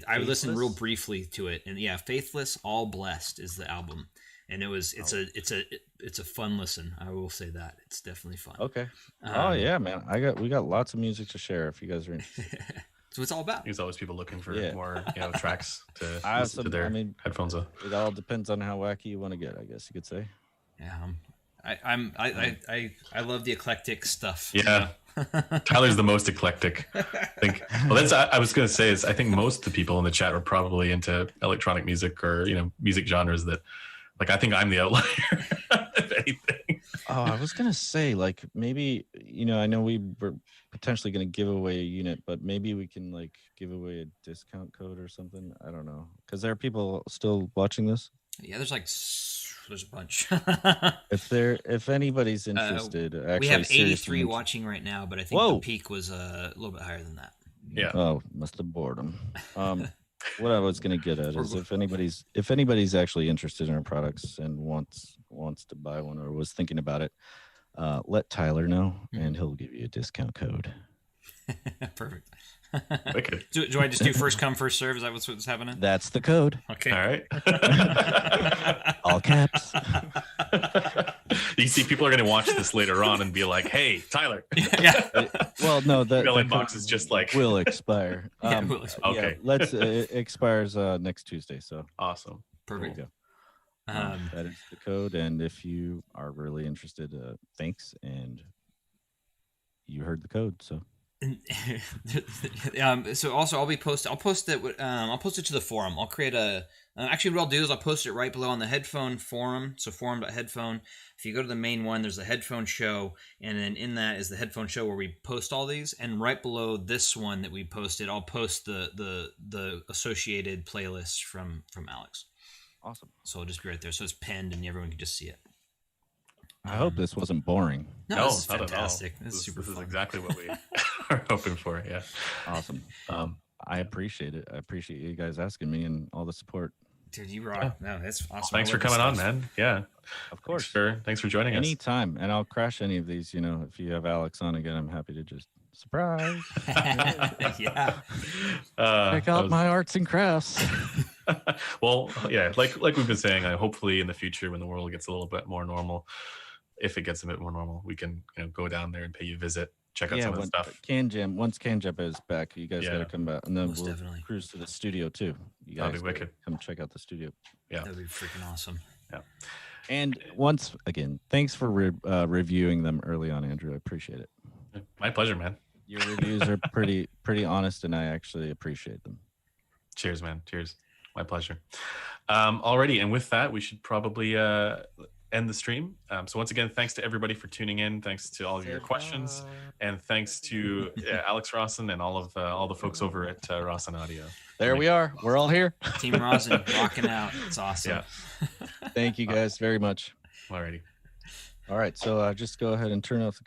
I listened real briefly to it, and Faithless, All Blessed is the album, and it's a fun listen. I will say that it's definitely fun. Okay. Man, we got lots of music to share if you guys are interested. So it's all about. There's always people looking for more tracks to listen to their headphones. It all depends on how wacky you want to get, I guess you could say. Yeah, I love the eclectic stuff. Yeah. Tyler's the most eclectic. I think. Well, I was going to say is I think most of the people in the chat are probably into electronic music or music genres that, like, I think I'm the outlier. If anything. Oh, I was going to say, like, maybe I know we were potentially going to give away a unit, but maybe we can like give away a discount code or something. I don't know, because there are people still watching this. Yeah, there's a bunch. if anybody's interested, actually, we have 83 watching right now, but I think the peak was a little bit higher than that. Yeah. Oh, must have bored them. What I was going to get at is if anybody's actually interested in our products and wants to buy one or was thinking about it, let Tyler know and he'll give you a discount code. Perfect. Wicked. Do I just do first come, first serve? Is that what's happening? That's the code. Okay. All right. All caps. You see, people are going to watch this later on and be like, "Hey, Tyler." Yeah. Well, no, the Email the inbox code is just like will expire. Yeah, will expire. Okay. let's it expires next Tuesday. So awesome. Perfect. there you go. That is the code, and if you are really interested, thanks, and you heard the code. So So also I'll post it to the forum. I'll create a actually what I'll do is I'll post it right below on the Headphone forum. So forum.headphone. If you go to the main one, there's the Headphone show, and then in that is the Headphone show where we post all these. And right below this one that we posted, I'll post the associated playlist from Alex. awesome. So it'll just be right there. So it's pinned and everyone can just see it. I hope this wasn't boring. No, this is not fantastic. at all. This is super This is fun. exactly what we are hoping for. Yeah. Awesome. I appreciate it. I appreciate you guys asking me and all the support. Dude, you rock. Yeah. No, that's awesome. Thanks for coming on, man. Yeah. Of course. Thanks for joining us. Anytime. And I'll crash any of these. You know, if you have Alex on again, I'm happy to just surprise. Yeah. Check out my arts and crafts. Well, yeah, like we've been saying, hopefully in the future when the world gets a little bit more normal, if it gets a bit more normal, we can go down there and pay you a visit, check out some of the stuff. Once Can Jam is back, you guys got to come back, and then Most we'll definitely. cruise to the studio too. You That'd guys be wicked. come check out the studio. Yeah. That'd be freaking awesome. Yeah. And once again, thanks for reviewing them early on, Andrew. I appreciate it. My pleasure, man. Your reviews are pretty honest, and I actually appreciate them. Cheers, man. Cheers. My pleasure. Alrighty, and with that, we should probably end the stream. So once again, thanks to everybody for tuning in. Thanks to all of your questions, and thanks to Alex Rosson and all the folks over at Rosson Audio. There we are. We're all here. Team Rosson rocking out. It's awesome. Yeah. Thank you guys very much. Alrighty. All right, so just go ahead and turn off the